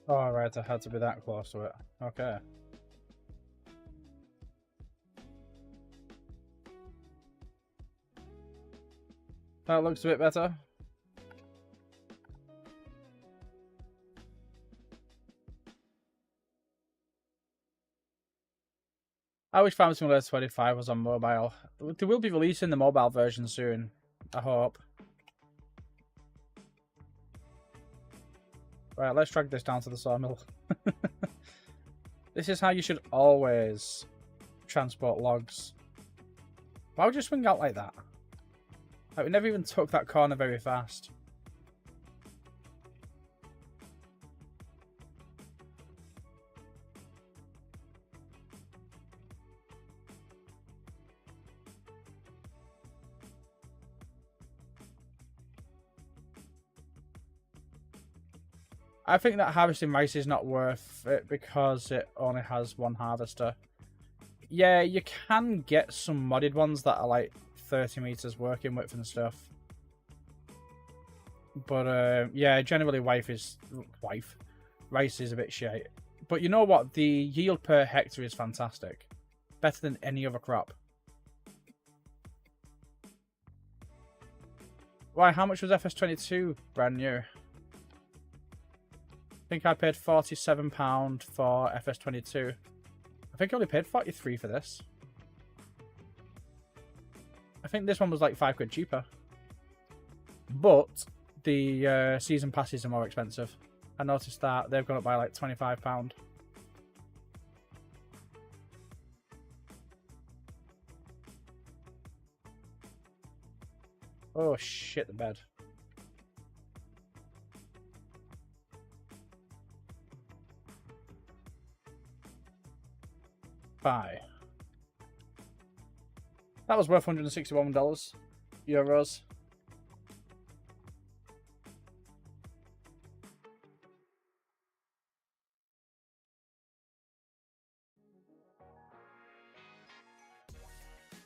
[SPEAKER 1] Oh, right, I had to be that close to it. Okay. That looks a bit better. I wish Farm Simulator 25 was on mobile. They will be releasing the mobile version soon. I hope. Right, let's drag this down to the sawmill. This is how you should always transport logs. Why would you swing out like that? Like, we never even took that corner very fast. I think that harvesting rice is not worth it because it only has one harvester. Yeah, you can get some modded ones that are like 30 meters working width and stuff. But yeah, generally rice is a bit shit. But you know what? The yield per hectare is fantastic. Better than any other crop. Why, how much was FS22 brand new? I think I paid £47 for FS22. I think I only paid 43 for this. I think this one was like £5 cheaper. But the season passes are more expensive. I noticed that they've gone up by like £25. Oh shit, the bed. Buy. That was worth $161 euros.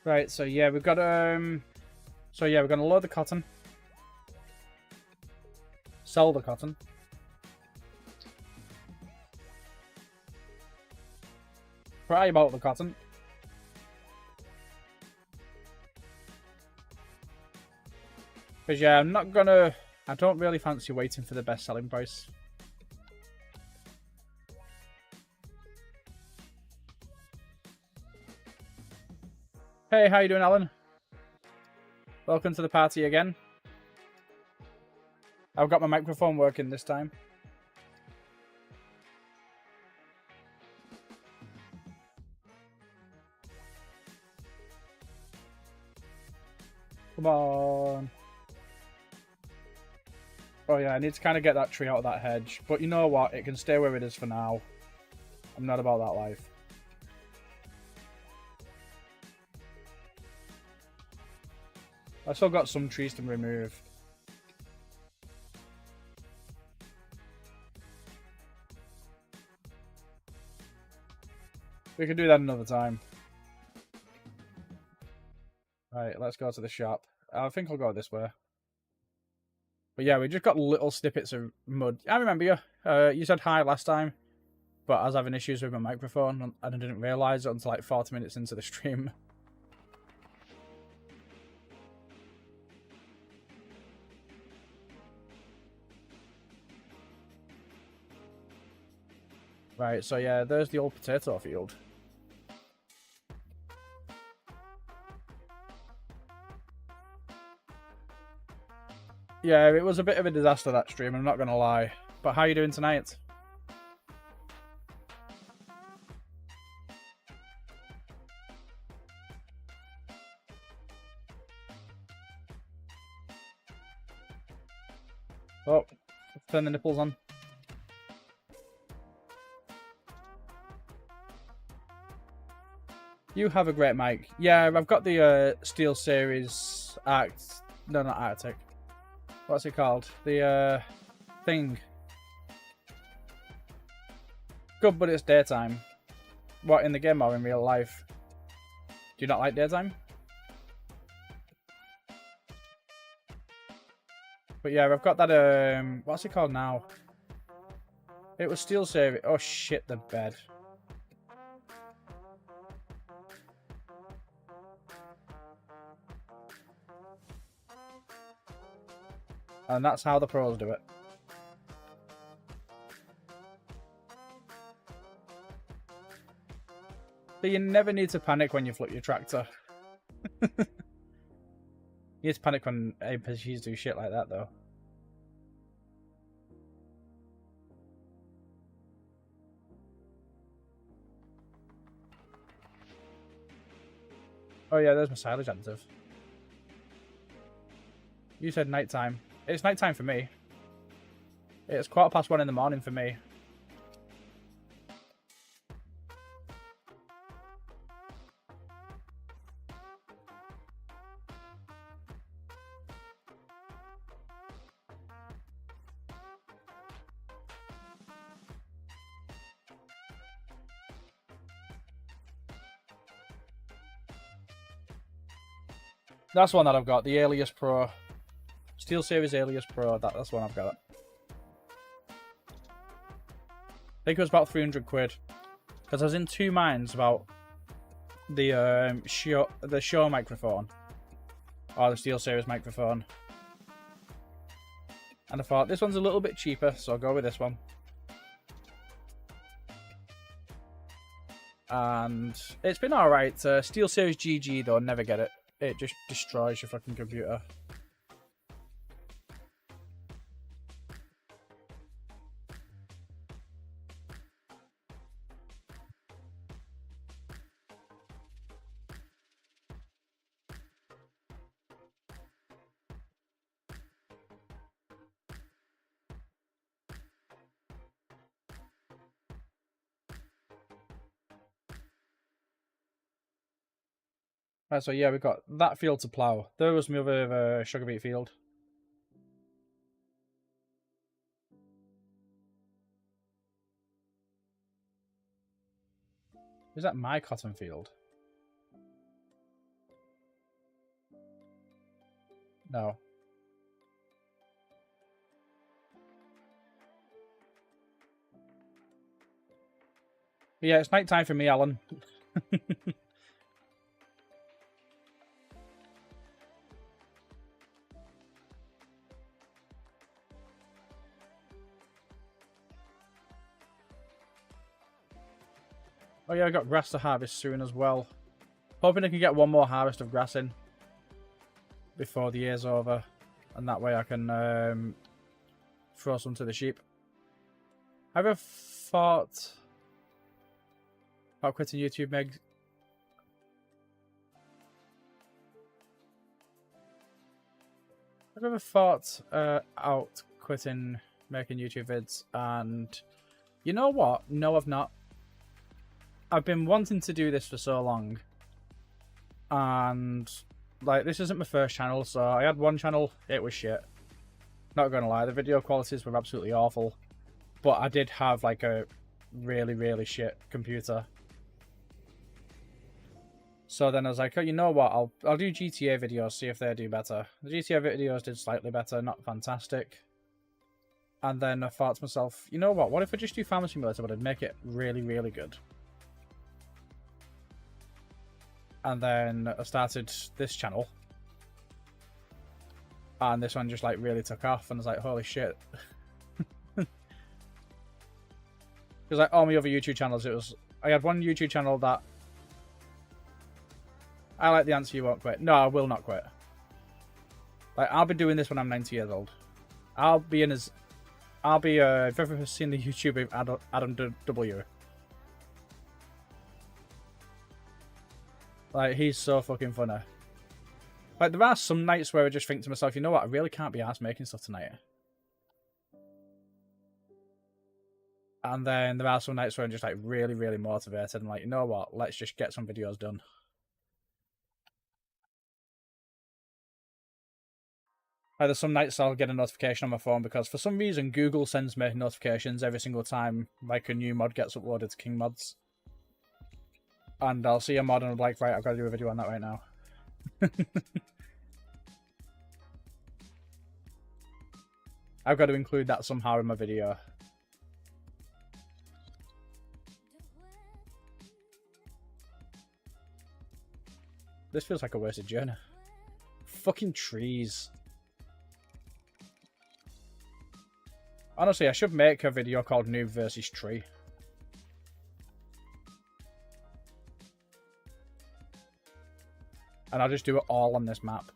[SPEAKER 1] Right, so yeah, we've got so yeah, we're gonna load the cotton. Sell the cotton. Cry about the cotton. Because yeah, I don't really fancy waiting for the best selling price. Hey, how you doing, Alan? Welcome to the party again. I've got my microphone working this time. Come on. Oh yeah, I need to kind of get that tree out of that hedge. But you know what? It can stay where it is for now. I'm not about that life. I've still got some trees to remove. We can do that another time. Right, let's go to the shop. I think I'll go this way. But yeah, we just got little snippets of mud. I remember you. You said hi last time, but I was having issues with my microphone, and I didn't realise it until like 40 minutes into the stream. Right, so yeah, there's the old potato field. Yeah, it was a bit of a disaster, that stream, I'm not going to lie. But how are you doing tonight? Oh, turn the nipples on. You have a great mic. Yeah, I've got the Steel Series Act. No, not Arctic. What's it called? The thing. Good, but it's daytime. What, in the game or in real life? Do you not like daytime? But yeah, I've got that, what's it called now? It was Steel Series. Oh shit, the bed. And that's how the pros do it. But you never need to panic when you flip your tractor. You need to panic when APCs do shit like that, though. Oh yeah, there's my silage additive. You said nighttime. It's nighttime for me. It's 1:15 in the morning for me. That's one that I've got, the Alias Pro. Steel Series Alias Pro, that's one I've got. I think it was about 300 quid. Because I was in two minds about the show microphone. Or the Steel Series microphone. And I thought, this one's a little bit cheaper, so I'll go with this one. And it's been alright. Steel Series GG though, never get it. It just destroys your fucking computer. Right, so yeah, we've got that field to plough. There was my other sugar beet field. Is that my cotton field? No. But yeah, it's night time for me, Alan. Oh yeah, I got grass to harvest soon as well. Hoping I can get one more harvest of grass in before the year's over, and that way I can throw some to the sheep. Have you ever thought about quitting YouTube, Meg? Have you ever thought out quitting making YouTube vids? And you know what? No, I've not. I've been wanting to do this for so long, and like, this isn't my first channel, so I had one channel, it was shit. Not gonna lie, the video qualities were absolutely awful, but I did have like a really, really shit computer. So then I was like, oh, you know what, I'll do GTA videos, see if they do better. The GTA videos did slightly better, not fantastic. And then I thought to myself, you know what if I just do Farming Simulator, but I'd make it really, really good. And then I started this channel, and this one just like really took off, and I was like, holy shit. Because like all my other YouTube channels, I had one YouTube channel that I like the answer, you won't quit. No, I will not quit. Like, I'll be doing this when I'm 90 years old. if you've ever seen the YouTube of Adam W. Like, he's so fucking funny. Like, there are some nights where I just think to myself, you know what, I really can't be arsed making stuff tonight. And then there are some nights where I'm just like really, really motivated and like, you know what, let's just get some videos done. Like, there's some nights I'll get a notification on my phone because for some reason Google sends me notifications every single time like a new mod gets uploaded to King Mods. And I'll see a mod and I'm like, right, I've got to do a video on that right now. I've got to include that somehow in my video. This feels like a wasted journey. Fucking trees. Honestly, I should make a video called Noob versus Tree. And I'll just do it all on this map.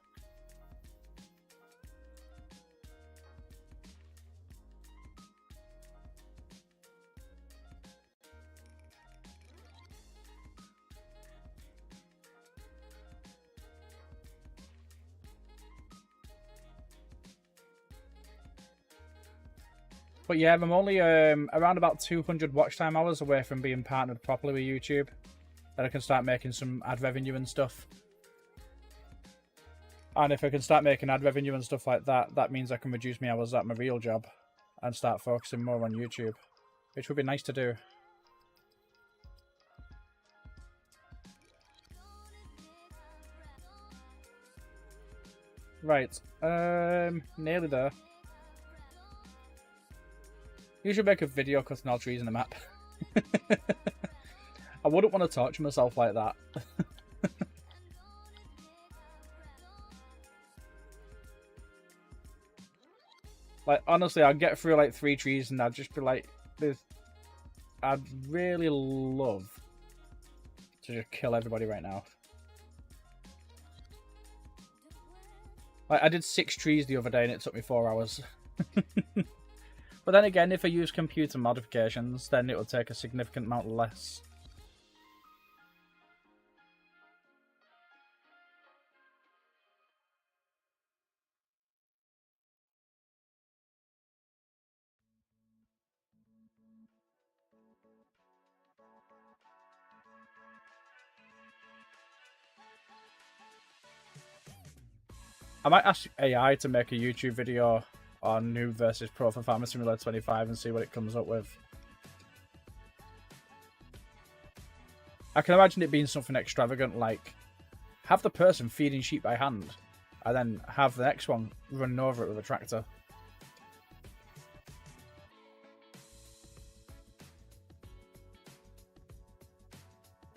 [SPEAKER 1] But yeah, I'm only around about 200 watch time hours away from being partnered properly with YouTube. Then I can start making some ad revenue and stuff. And if I can start making ad revenue and stuff like that, that means I can reduce my hours at my real job and start focusing more on YouTube, which would be nice to do. Right, nearly there. You should make a video cutting all trees in the map. I wouldn't want to torture myself like that. Like, honestly, I'd get through like 3 trees and I'd just be like, I'd really love to just kill everybody right now. Like, I did 6 trees the other day and it took me 4 hours. But then again, if I use computer modifications, then it will take a significant amount less. I might ask AI to make a YouTube video on Noob versus Pro for Farming Simulator 25 and see what it comes up with. I can imagine it being something extravagant like have the person feeding sheep by hand and then have the next one running over it with a tractor.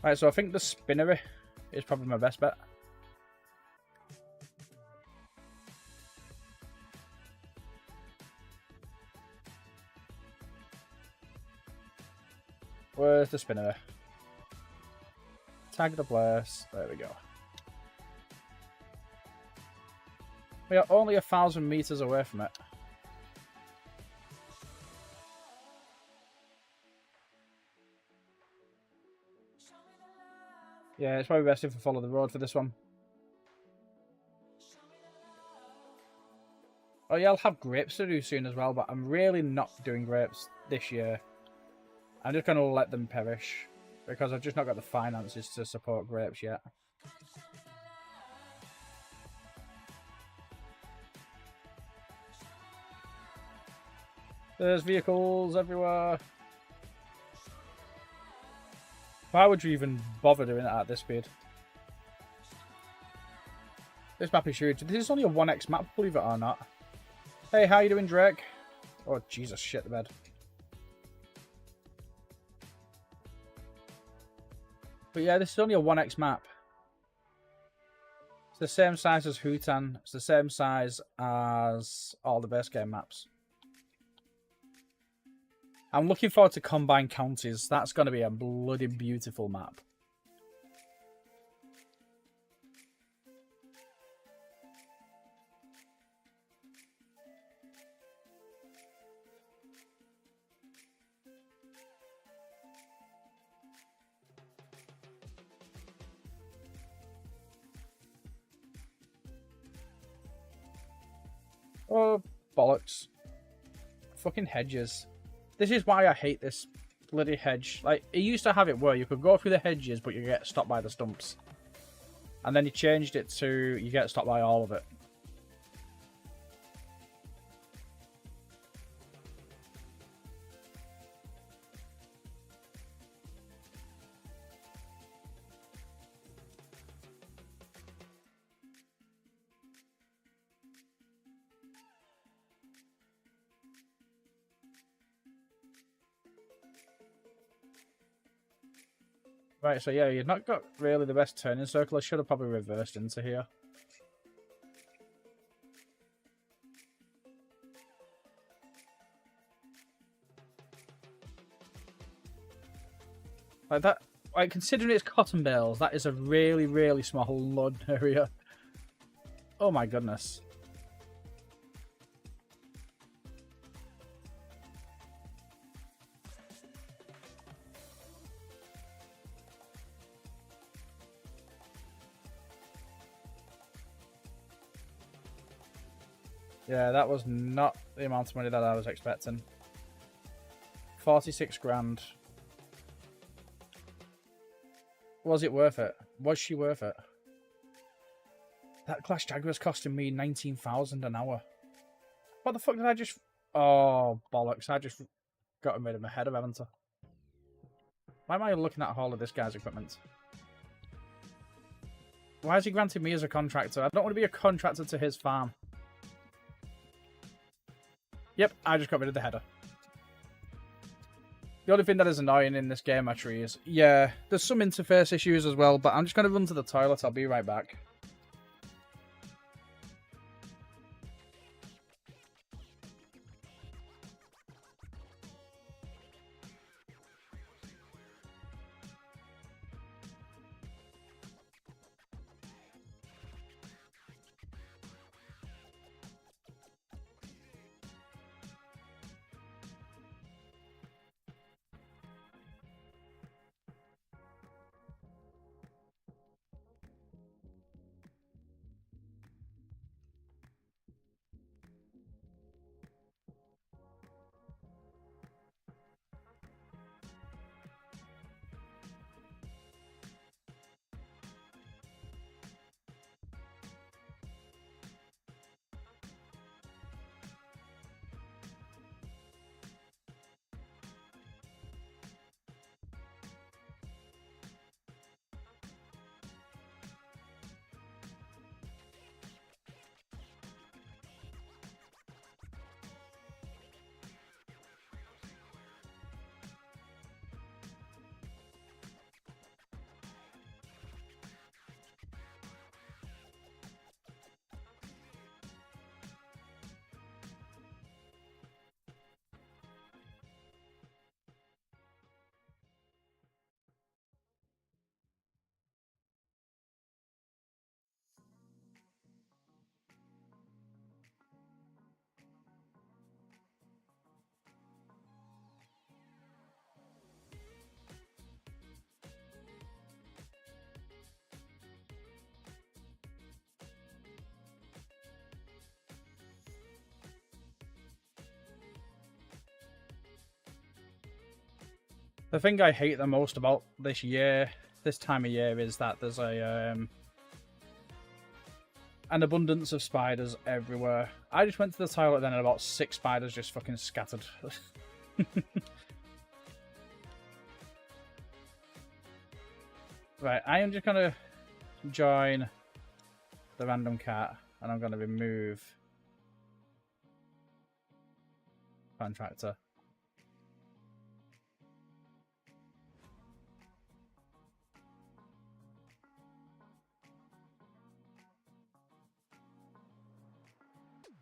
[SPEAKER 1] Right, so I think the spinnery is probably my best bet. Where's the spinner? Tag the place. There we go. We are only 1,000 meters away from it. Yeah, it's probably best if we follow the road for this one. Oh yeah, I'll have grapes to do soon as well, but I'm really not doing grapes this year. I'm just going to let them perish because I've just not got the finances to support grapes yet. There's vehicles everywhere. Why would you even bother doing it at this speed? This map is huge. This is only a 1x map, believe it or not. Hey, how you doing, Drake? Oh, Jesus, shit the bed. But yeah, this is only a 1x map. It's the same size as Hootan. It's the same size as all the base game maps. I'm looking forward to Combined Counties. That's going to be a bloody beautiful map. Oh, bollocks. Fucking hedges. This is why I hate this bloody hedge. Like, it used to have it where you could go through the hedges, but you get stopped by the stumps. And then he changed it to you get stopped by all of it. Right, so yeah, you've not got really the best turning circle. I should have probably reversed into here. Like that, like considering it's cotton bales, that is a really, really small load area. Oh my goodness. Yeah, that was not the amount of money that I was expecting. 46 grand. Was it worth it? Was she worth it? That Clash Jaguar's costing me 19,000 an hour. What the fuck did I just... Oh, bollocks. I just got rid of my head of haven't I? Why am I looking at all of this guy's equipment? Why is he granting me as a contractor? I don't want to be a contractor to his farm. Yep, I just got rid of the header. The only thing that is annoying in this game are trees. Yeah, there's some interface issues as well, but I'm just going to run to the toilet. I'll be right back. The thing I hate the most about this time of year, is that there's an abundance of spiders everywhere. I just went to the toilet then and about 6 spiders just fucking scattered. Right, I am just going to join the random cat and I'm going to remove contractor.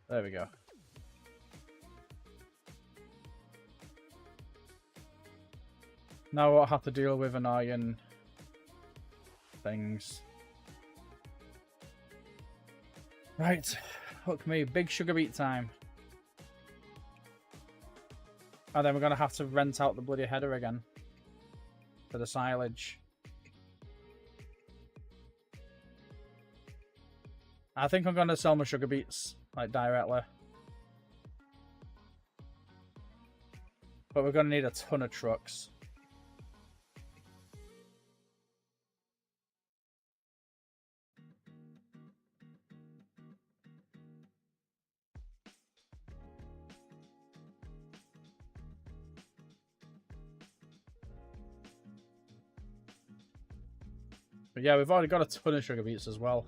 [SPEAKER 1] There we go. Now I'll have to deal with annoying things. Right, look me, big sugar beet time. And then we're going to have to rent out the bloody header again for the silage. I think I'm going to sell my sugar beets, like, directly. But we're going to need a ton of trucks. But yeah, we've already got a ton of sugar beets as well.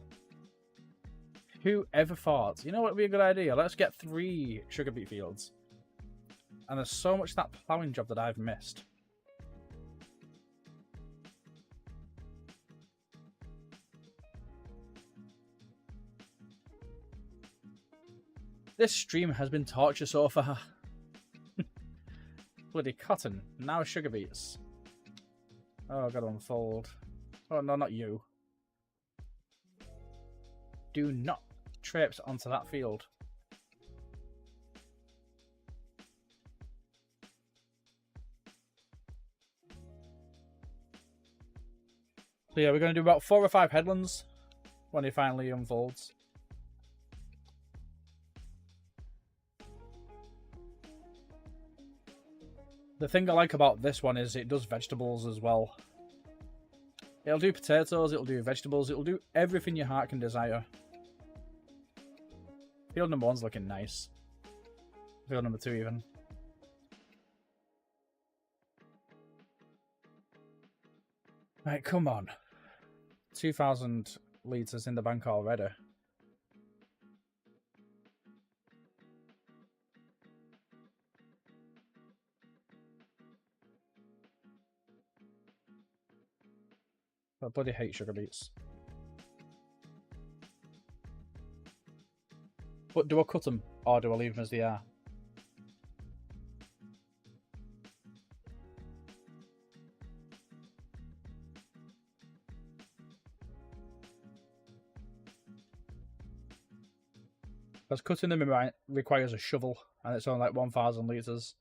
[SPEAKER 1] Who ever thought? You know what would be a good idea? Let's get 3 sugar beet fields. And there's so much that ploughing job that I've missed. This stream has been torture so far. Bloody cotton. Now sugar beets. Oh, I've got to unfold. Oh, no, not you. Do not traipse onto that field. So yeah, we're going to do about 4 or 5 headlands when he finally unfolds. The thing I like about this one is it does vegetables as well. It'll do potatoes, it'll do vegetables, it'll do everything your heart can desire. Field number 1's looking nice. Field number 2 even. Right, come on. 2,000 litres in the bank already. I bloody hate sugar beets. But do I cut them or do I leave them as they are? Because cutting them requires a shovel and it's only like 1,000 litres.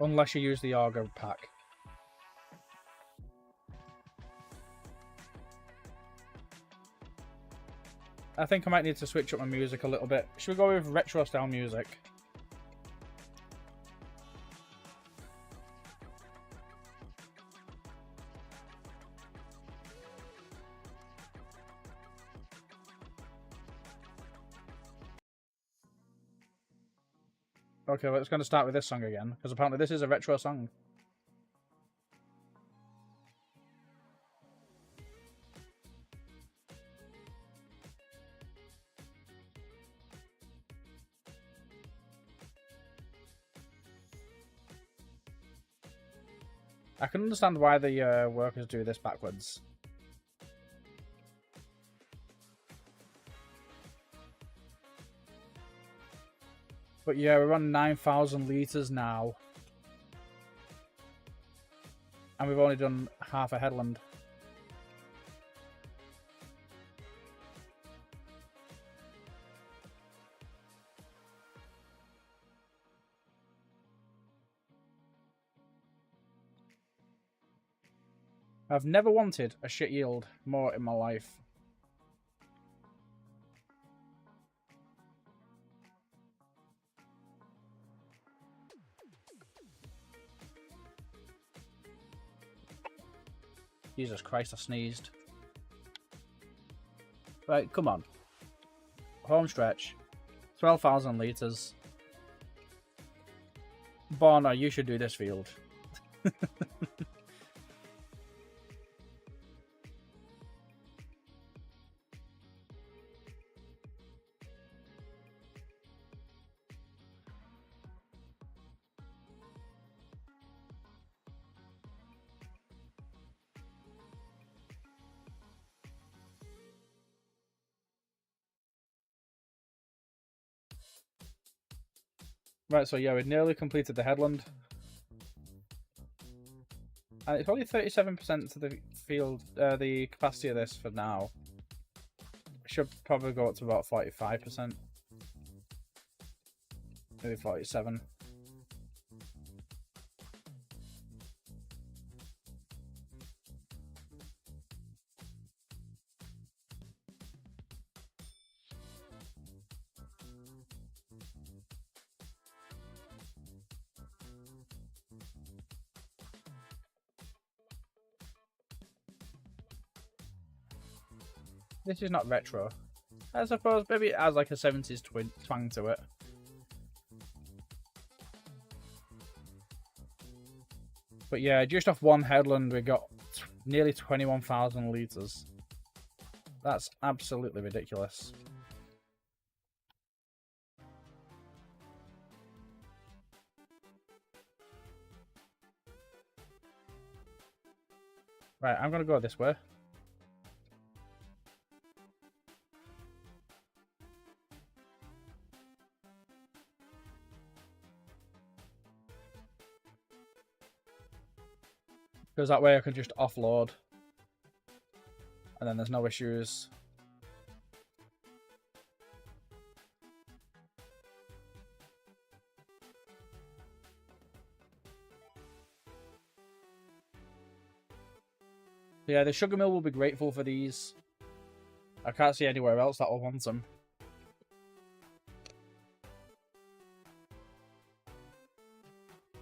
[SPEAKER 1] Unless you use the auger pack. I think I might need to switch up my music a little bit. Should we go with retro style music? Okay, well, it's going to start with this song again, because apparently this is a retro song. I can understand why the workers do this backwards. But yeah, we're on 9,000 litres now. And we've only done half a headland. I've never wanted a shit yield more in my life. Jesus Christ, I sneezed. Right, come on. Home stretch. 12,000 litres. Borna, you should do this field. Right, so yeah, we've nearly completed the headland. And it's only 37% to the field, the capacity of this for now. It should probably go up to about 45%. Maybe 47. This is not retro. I suppose maybe it has like a 70s twang to it. But yeah, just off one headland we got nearly 21,000 litres. That's absolutely ridiculous. Right, I'm going to go this way. Because that way I can just offload. And then there's no issues. Yeah, the sugar mill will be grateful for these. I can't see anywhere else that will want them.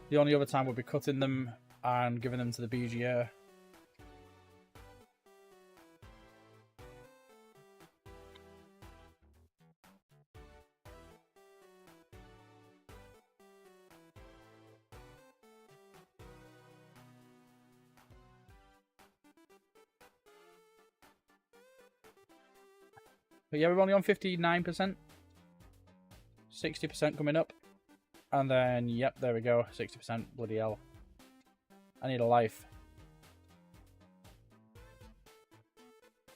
[SPEAKER 1] The only other time would be cutting them and giving them to the BGA. But yeah, we're only on 59%. 60% coming up. And then, yep, there we go. 60%. Bloody hell. I need a life.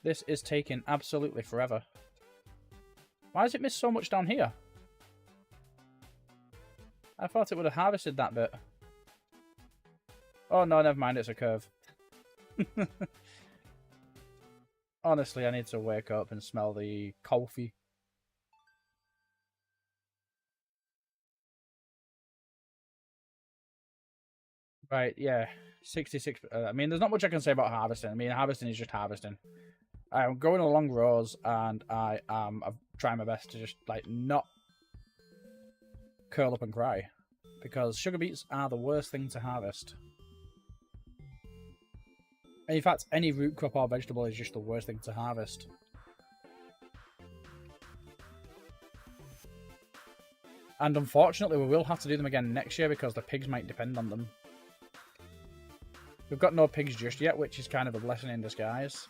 [SPEAKER 1] This is taking absolutely forever. Why has it missed so much down here? I thought it would have harvested that bit. Oh no, never mind, it's a curve. Honestly, I need to wake up and smell the coffee. Right, yeah. 66. I mean, there's not much I can say about harvesting. I mean, harvesting is just harvesting. I'm going along rows and I'm trying my best to just, like, not curl up and cry. Because sugar beets are the worst thing to harvest. And in fact, any root crop or vegetable is just the worst thing to harvest. And unfortunately, we will have to do them again next year because the pigs might depend on them. We've got no pigs just yet, which is kind of a blessing in disguise.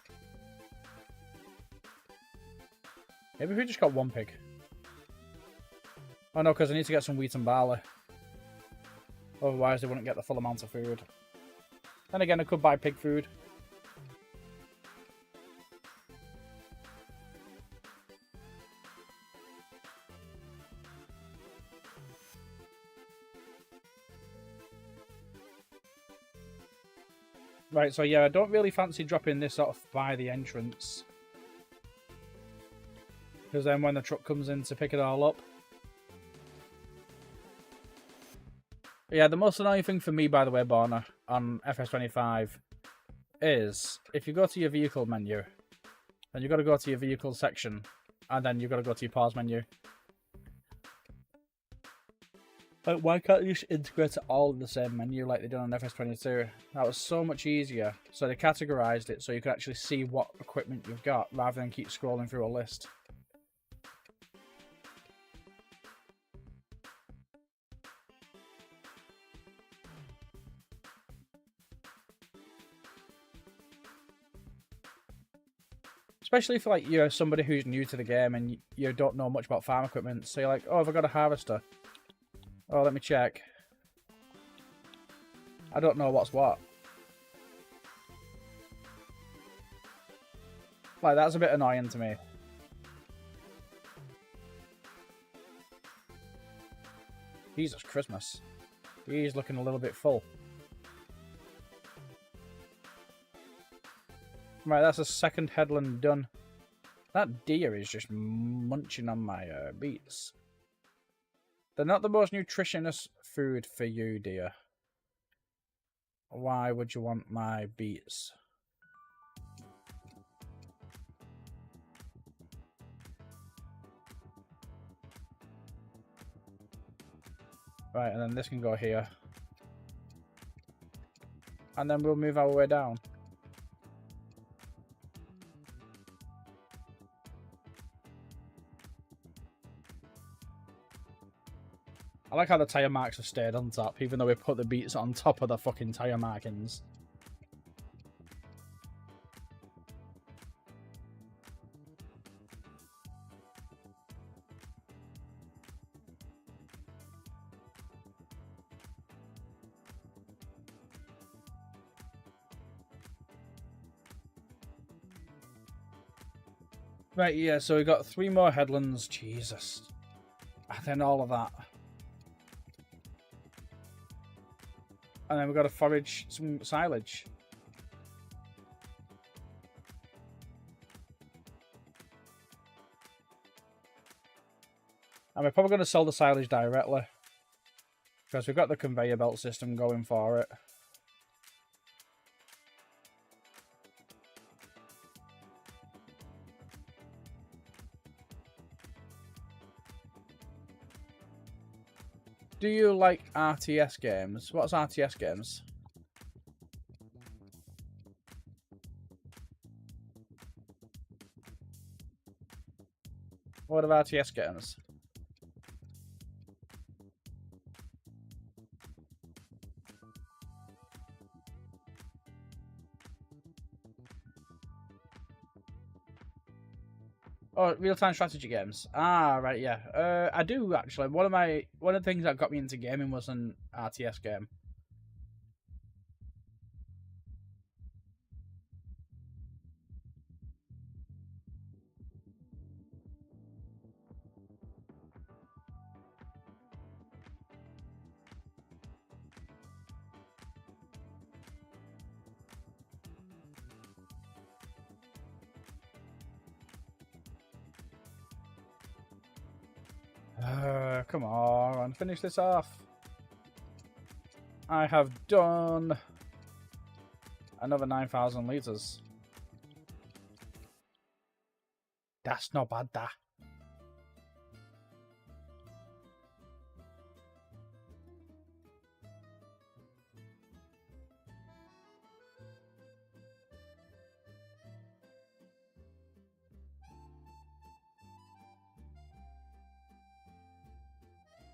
[SPEAKER 1] Maybe we just got one pig. Oh no, because I need to get some wheat and barley. Otherwise, they wouldn't get the full amount of food. Then again, I could buy pig food. Right, so yeah, I don't really fancy dropping this off by the entrance. Because then when the truck comes in to pick it all up. Yeah, the most annoying thing for me, by the way, Borna, on FS25 is if you go to your vehicle menu, then you've got to go to your vehicle section, and then you've got to go to your pause menu. Like, why can't you just integrate it all in the same menu like they did on FS22? That was so much easier. So they categorized it so you could actually see what equipment you've got rather than keep scrolling through a list. Especially for like you're somebody who's new to the game and you don't know much about farm equipment. So you're like, oh, have I got a harvester? Oh, let me check. I don't know what's what. Like, that's a bit annoying to me. Jesus Christmas. He's looking a little bit full. Right, that's a second headland done. That deer is just munching on my beets. They're not the most nutritious food for you, dear. Why would you want my beets? Right, and then this can go here. And then we'll move our way down. I like how the tyre marks have stayed on top, even though we put the beets on top of the fucking tyre markings. Right, yeah, so we got 3 more headlands. Jesus. And then all of that. And then we've got to forage some silage. And we're probably going to sell the silage directly, because we've got the conveyor belt system going for it. Do you like RTS games? What's RTS games? What are RTS games? Oh, real-time strategy games. Ah, right, yeah. I do actually. One of the things that got me into gaming was an RTS game. Come on, finish this off. I have done another 9,000 litres. That's not bad, that.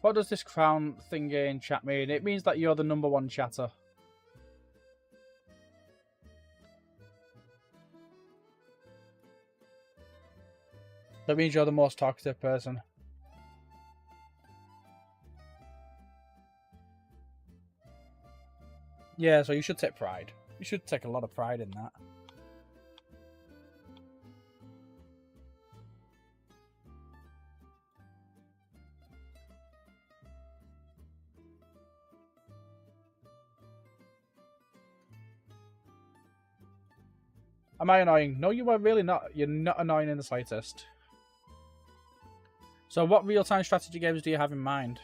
[SPEAKER 1] What does this crown thingy in chat mean? It means that you're the #1 chatter. That means you're the most talkative person. Yeah, so you should take pride. You should take a lot of pride in that. Am I annoying? No, you are really not. You're not annoying in the slightest. So what real-time strategy games do you have in mind?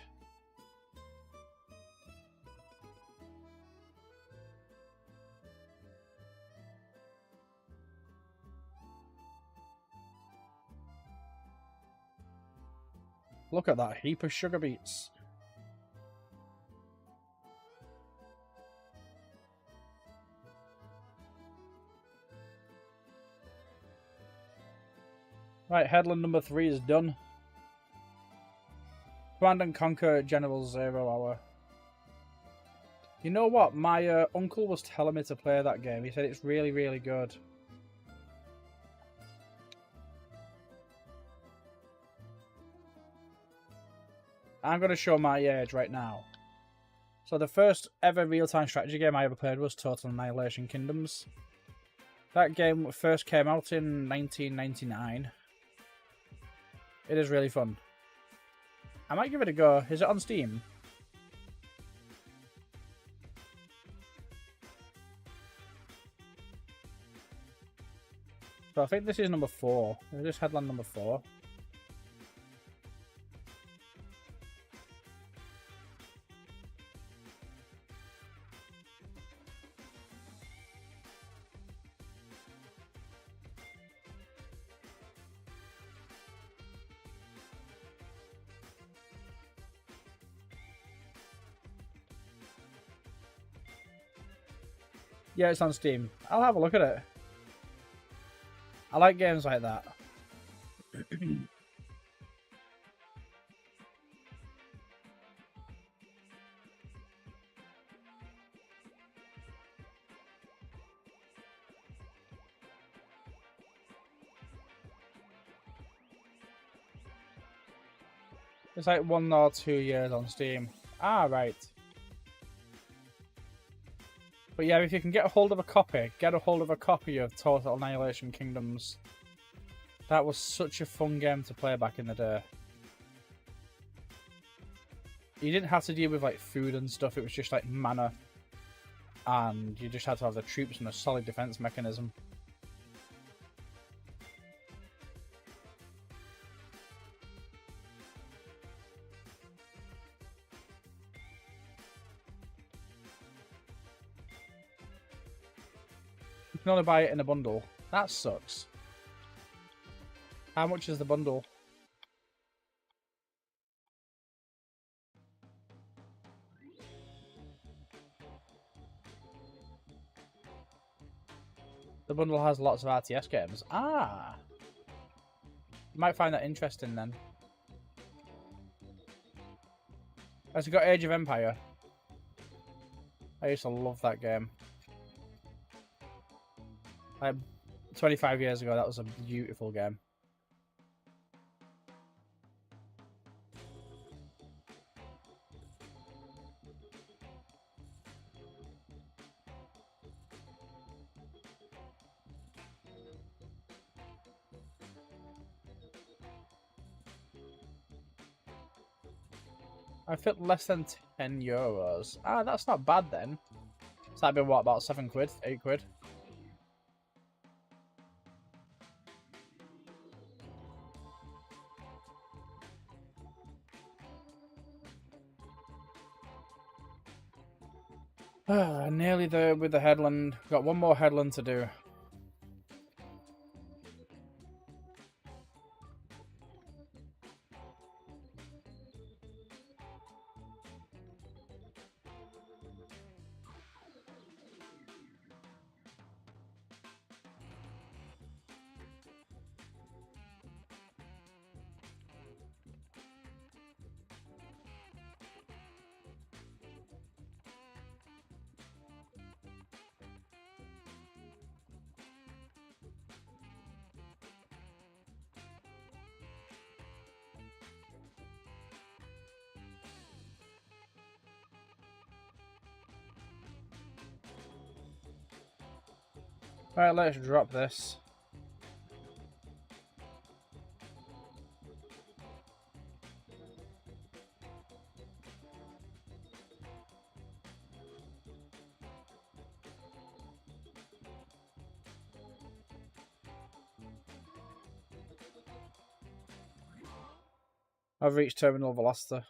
[SPEAKER 1] Look at that heap of sugar beets. Right, headland #3 is done. Command and Conquer General 0 Hour. You know what? My uncle was telling me to play that game. He said it's really, really good. I'm going to show my age right now. So the first ever real-time strategy game I ever played was Total Annihilation Kingdoms. That game first came out in 1999. It is really fun. I might give it a go. Is it on Steam? So I think this is number 4. Is this headland number 4? Yeah, it's on Steam. I'll have a look at it. I like games like that. It's like 1 or 2 years on Steam. Ah, right. But yeah, if you can get a hold of a copy, get a hold of a copy of Total Annihilation Kingdoms. That was such a fun game to play back in the day. You didn't have to deal with like food and stuff, it was just like mana. And you just had to have the troops and a solid defense mechanism. You can only buy it in a bundle. That sucks. How much is the bundle? The bundle has lots of RTS games. Ah! You might find that interesting then. Has it got Age of Empire? I used to love that game. Like 25 years ago, that was a beautiful game. I fit less than €10. Ah, that's not bad then. So that'd be what, about 7 quid, 8 quid? Nearly there with the headland. Got one more headland to do. Right, let's drop this. I've reached terminal velocity.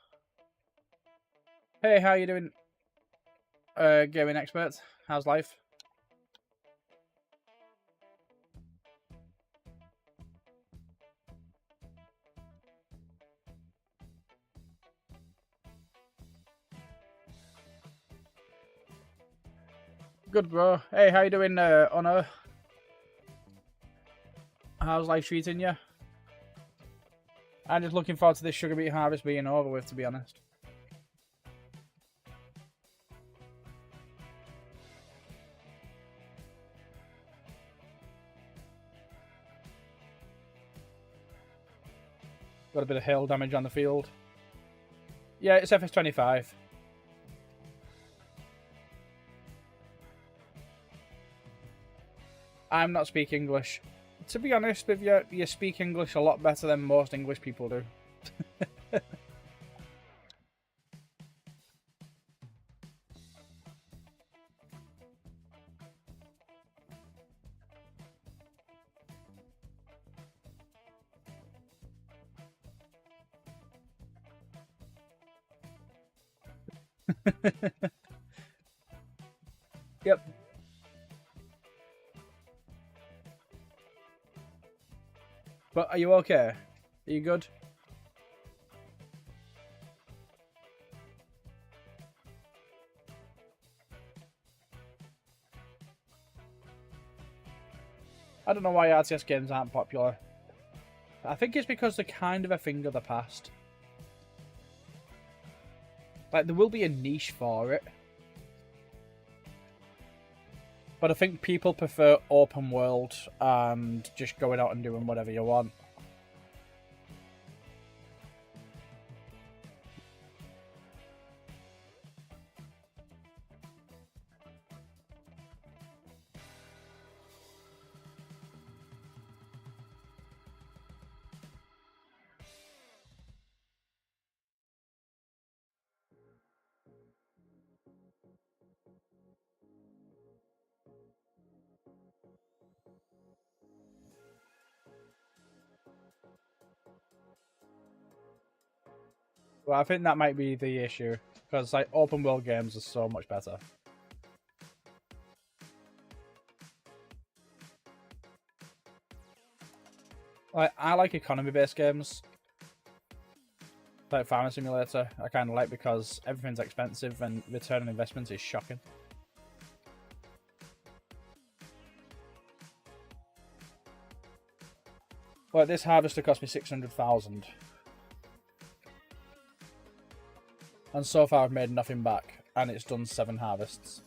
[SPEAKER 1] Hey, how you doing? Gaming expert. How's life? Good, bro. Hey, how you doing, Honor? How's life treating you? I'm just looking forward to this sugar beet harvest being over with, to be honest. Got a bit of hail damage on the field. Yeah, it's FS25. I'm not speaking English. To be honest with you, you speak English a lot better than most English people do. Yep. But are you okay? Are you good? I don't know why RTS games aren't popular. I think it's because they're kind of a thing of the past. Like, there will be a niche for it. But I think people prefer open world and just going out and doing whatever you want. Well, I think that might be the issue. Because, like, open world games are so much better. Like, I like economy-based games. Like Farming Simulator, I kind of like because everything's expensive and return on investment is shocking. Well, this harvester cost me 600,000. And so far I've made nothing back, and it's done 7 harvests.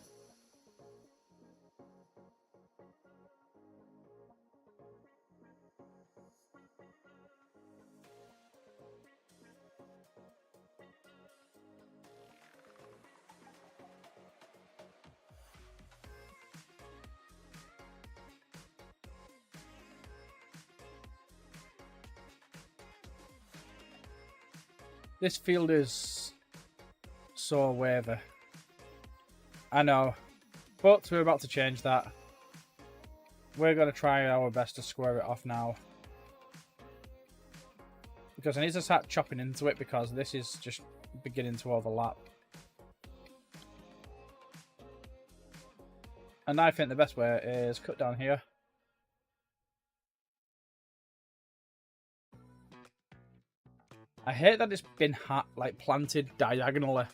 [SPEAKER 1] This field is so wavy. I know, but we're about to change that. We're going to try our best to square it off now. Because I need to start chopping into it because this is just beginning to overlap. And I think the best way is cut down here. I hate that it's been like planted diagonally.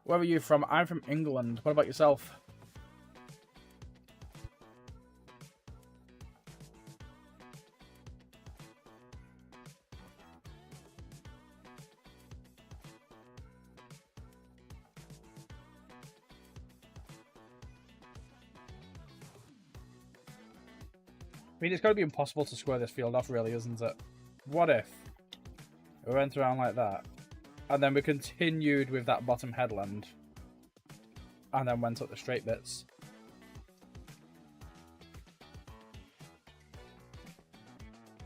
[SPEAKER 1] Where are you from? I'm from England. What about yourself? I mean, it's going to be impossible to square this field off, really, isn't it? What if we went around like that, and then we continued with that bottom headland, and then went up the straight bits?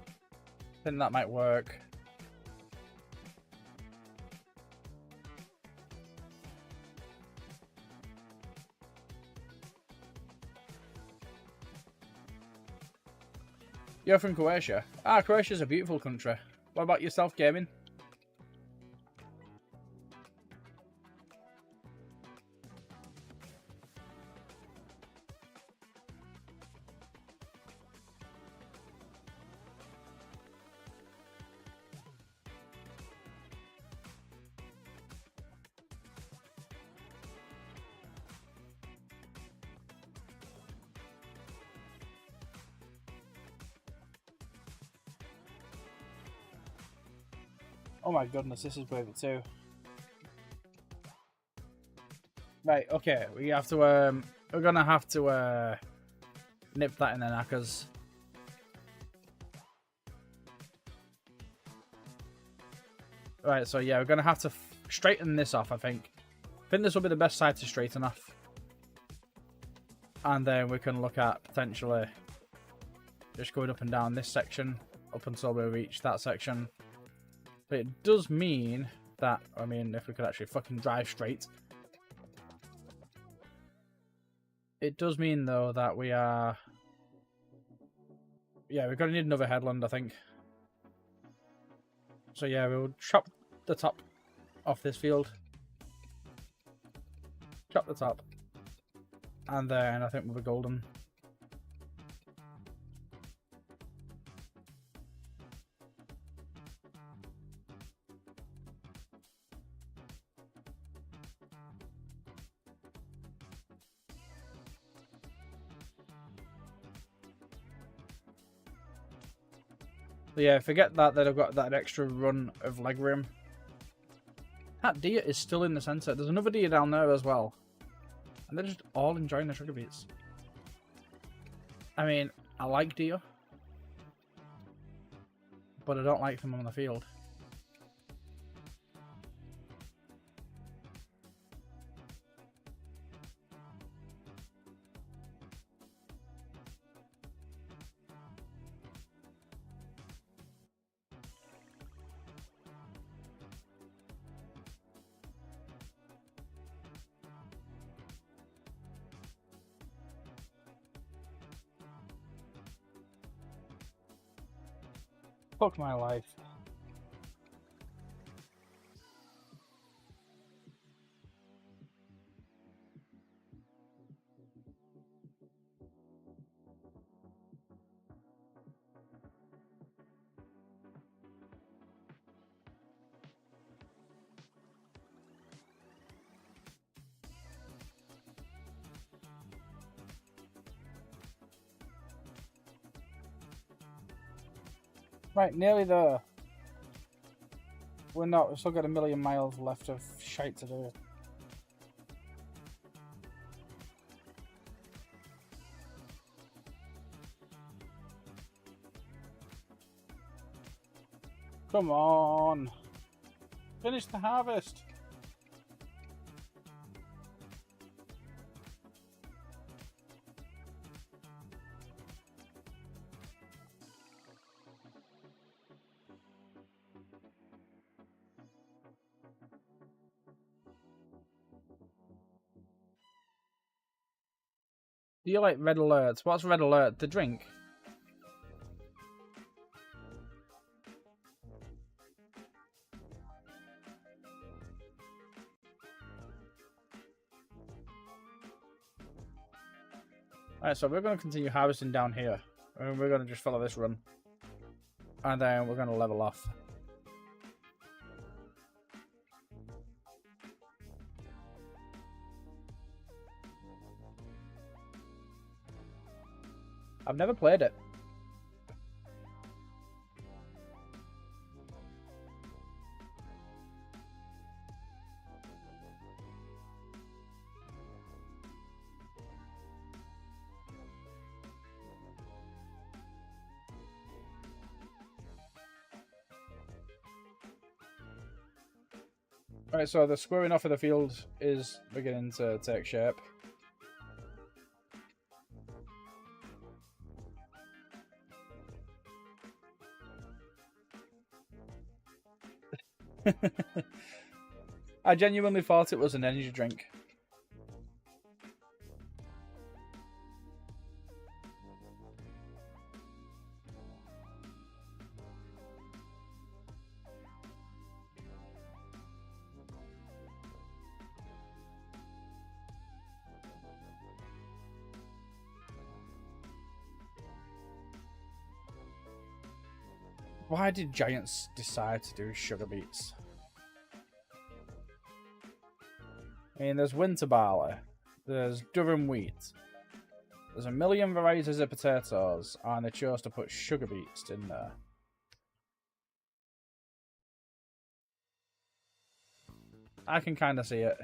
[SPEAKER 1] I think that might work. You're from Croatia? Ah, Croatia's a beautiful country. What about yourself, gaming? Oh my goodness, this is wavy too. Right, okay, we have to, we're gonna have to, nip that in the knackers. Right, so yeah, we're gonna have to straighten this off, I think. I think this will be the best side to straighten off. And then we can look at potentially just going up and down this section up until we reach that section. But it does mean that, I mean, if we could actually fucking drive straight. It does mean, though, that we are... Yeah, we're going to need another headland, I think. So yeah, we'll chop the top off this field. Chop the top. And then I think we'll be golden. But yeah, forget that I've got that extra run of leg room. That deer is still in the centre. There's another deer down there as well. And they're just all enjoying the sugar beets. I mean, I like deer. But I don't like them on the field. Fuck my life. Right, nearly there. We're not. We've still got a million miles left of shite to do. Come on. Finish the harvest. Do you like red alerts? What's red alert? The drink? Alright, so we're going to continue harvesting down here. And we're going to just follow this run. And then we're going to level off. I've never played it. Right, so the squaring off of the field is beginning to take shape. I genuinely thought it was an energy drink. Why did giants decide to do sugar beets? I mean, there's winter barley, there's durum wheat, there's a million varieties of potatoes, and they chose to put sugar beets in there. I can kind of see it.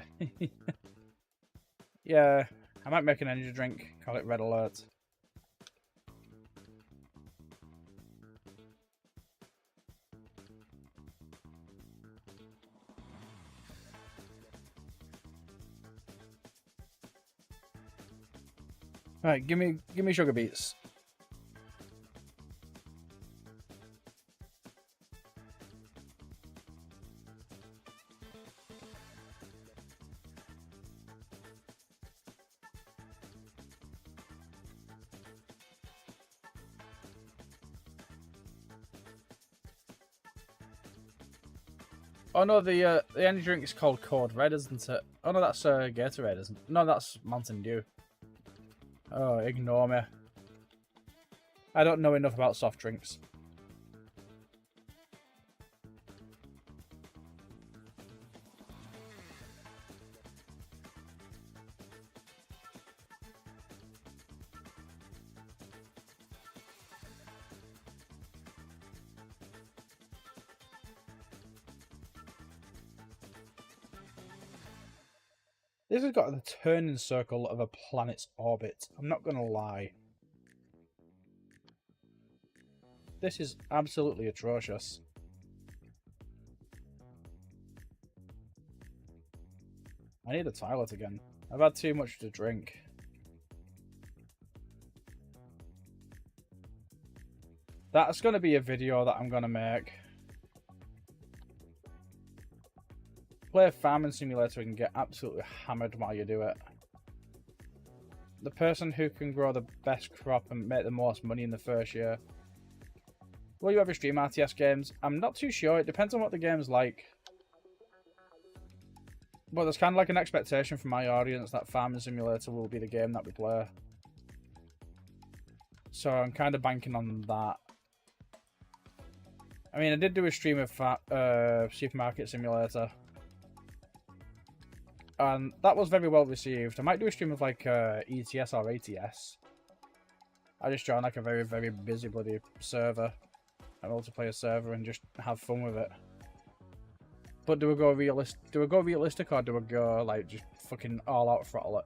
[SPEAKER 1] Yeah, I might make an energy drink, call it Red Alert. Right, give me sugar beets. Oh no, the energy drink is called Code Red, isn't it? Oh no, that's Gatorade, isn't it? No, that's Mountain Dew. Oh, ignore me. I don't know enough about soft drinks. This has got the turning circle of a planet's orbit. I'm not going to lie. This is absolutely atrocious. I need a toilet again. I've had too much to drink. That's going to be a video that I'm going to make. Play a farming simulator and get absolutely hammered while you do it. The person who can grow the best crop and make the most money in the first year. Will you ever stream RTS games? I'm not too sure. It depends on what the game's like. But there's kind of like an expectation from my audience that farming simulator will be the game that we play. So I'm kind of banking on that. I mean, I did do a stream of Supermarket Simulator. And that was very well received. I might do a stream of like ETS or ATS. I just join like a very, very busy bloody server. A multiplayer server and just have fun with it. But do we go realistic or do we go like just fucking all out throttle it?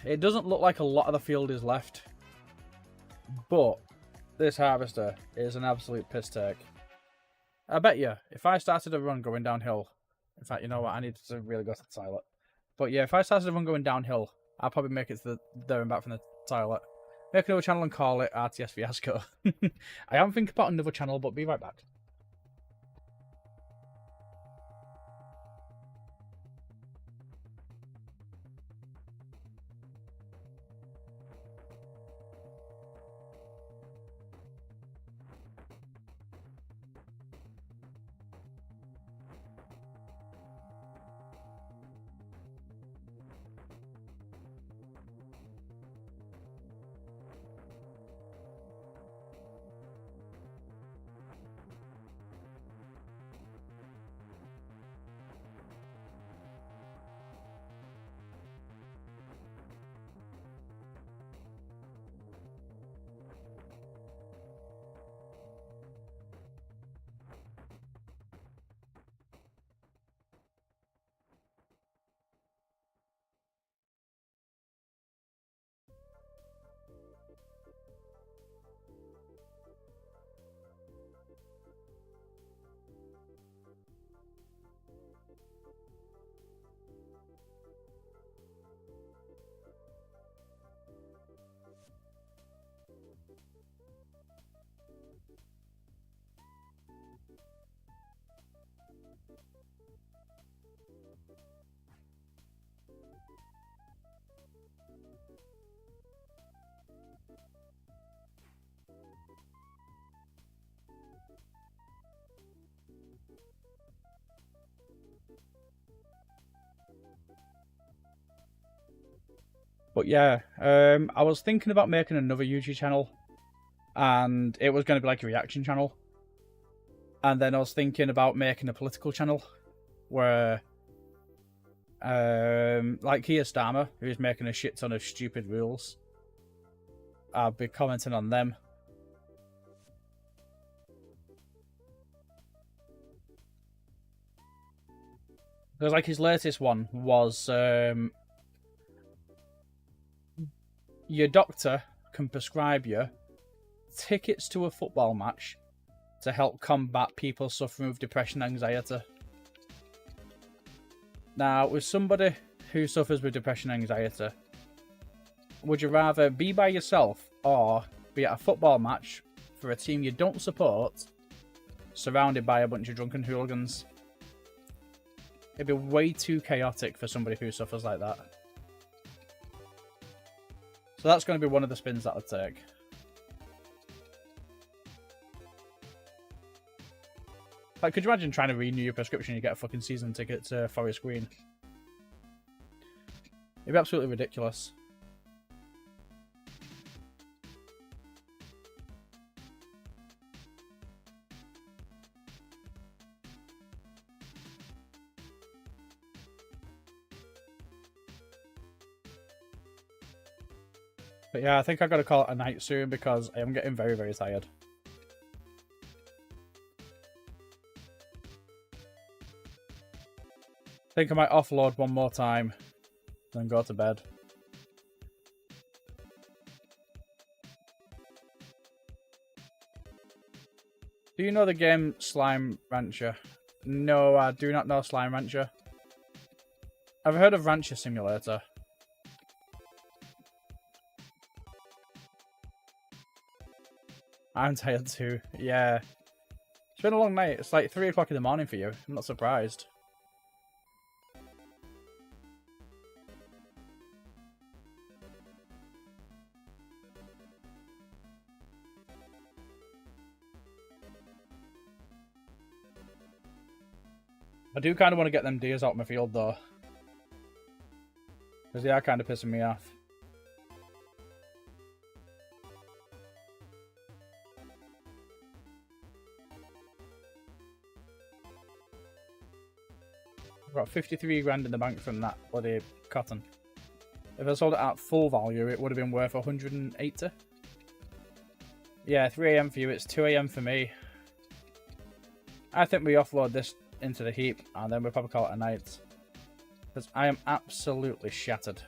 [SPEAKER 1] It doesn't look like a lot of the field is left. But this harvester is an absolute piss take. I bet you, if I started a run going downhill... In fact, you know what? I need to really go to the toilet. But yeah, if I started a run going downhill, I'll probably make it to there and back from the toilet. Make another channel and call it RTS Fiasco. I am thinking about another channel, but be right back. But yeah, I was thinking about making another YouTube channel, and it was going to be like a reaction channel. And then I was thinking about making a political channel, where, like Keir Starmer, who's making a shit ton of stupid rules, I'll be commenting on them. Because like his latest one was, your doctor can prescribe you tickets to a football match to help combat people suffering with depression and anxiety. Now, with somebody who suffers with depression and anxiety, would you rather be by yourself or be at a football match for a team you don't support, surrounded by a bunch of drunken hooligans. It'd be way too chaotic for somebody who suffers like that. So that's going to be one of the spins that I'll take. Like, could you imagine trying to renew your prescription and you get a fucking season ticket to Forest Green? It'd be absolutely ridiculous. But yeah, I think I've got to call it a night soon because I am getting very, very tired. I think I might offload one more time, then go to bed. Do you know the game Slime Rancher? No, I do not know Slime Rancher. I've heard of Rancher Simulator. I'm tired too. Yeah. It's been a long night. It's like 3 o'clock in the morning for you. I'm not surprised. I do kind of want to get them deers out of my field though. Because they are kind of pissing me off. I've got 53 grand in the bank from that bloody cotton. If I sold it at full value, it would have been worth 180. Yeah, 3 AM for you, it's 2 AM for me. I think we offload this into the heap and then we'll probably call it a night. Because I am absolutely shattered.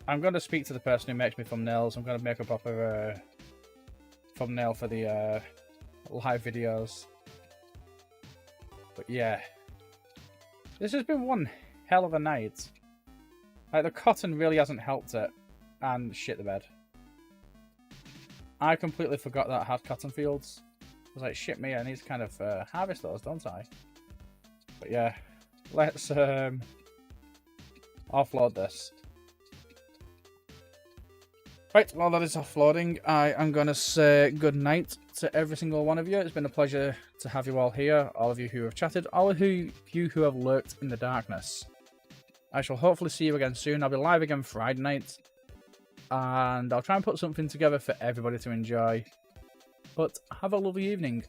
[SPEAKER 1] I'm going to speak to the person who makes me thumbnails. I'm going to make a proper thumbnail for the live videos. But yeah, this has been one hell of a night. Like, the cotton really hasn't helped it. And shit the bed. I completely forgot that I had cotton fields. I was like, shit me, I need to kind of harvest those, don't I? But yeah, let's offload this. Right, well that is offloading. I am going to say good night to every single one of you. It's been a pleasure to have you all here, all of you who have chatted, all of you who have lurked in the darkness. I shall hopefully see you again soon. I'll be live again Friday night, and I'll try and put something together for everybody to enjoy. But have a lovely evening.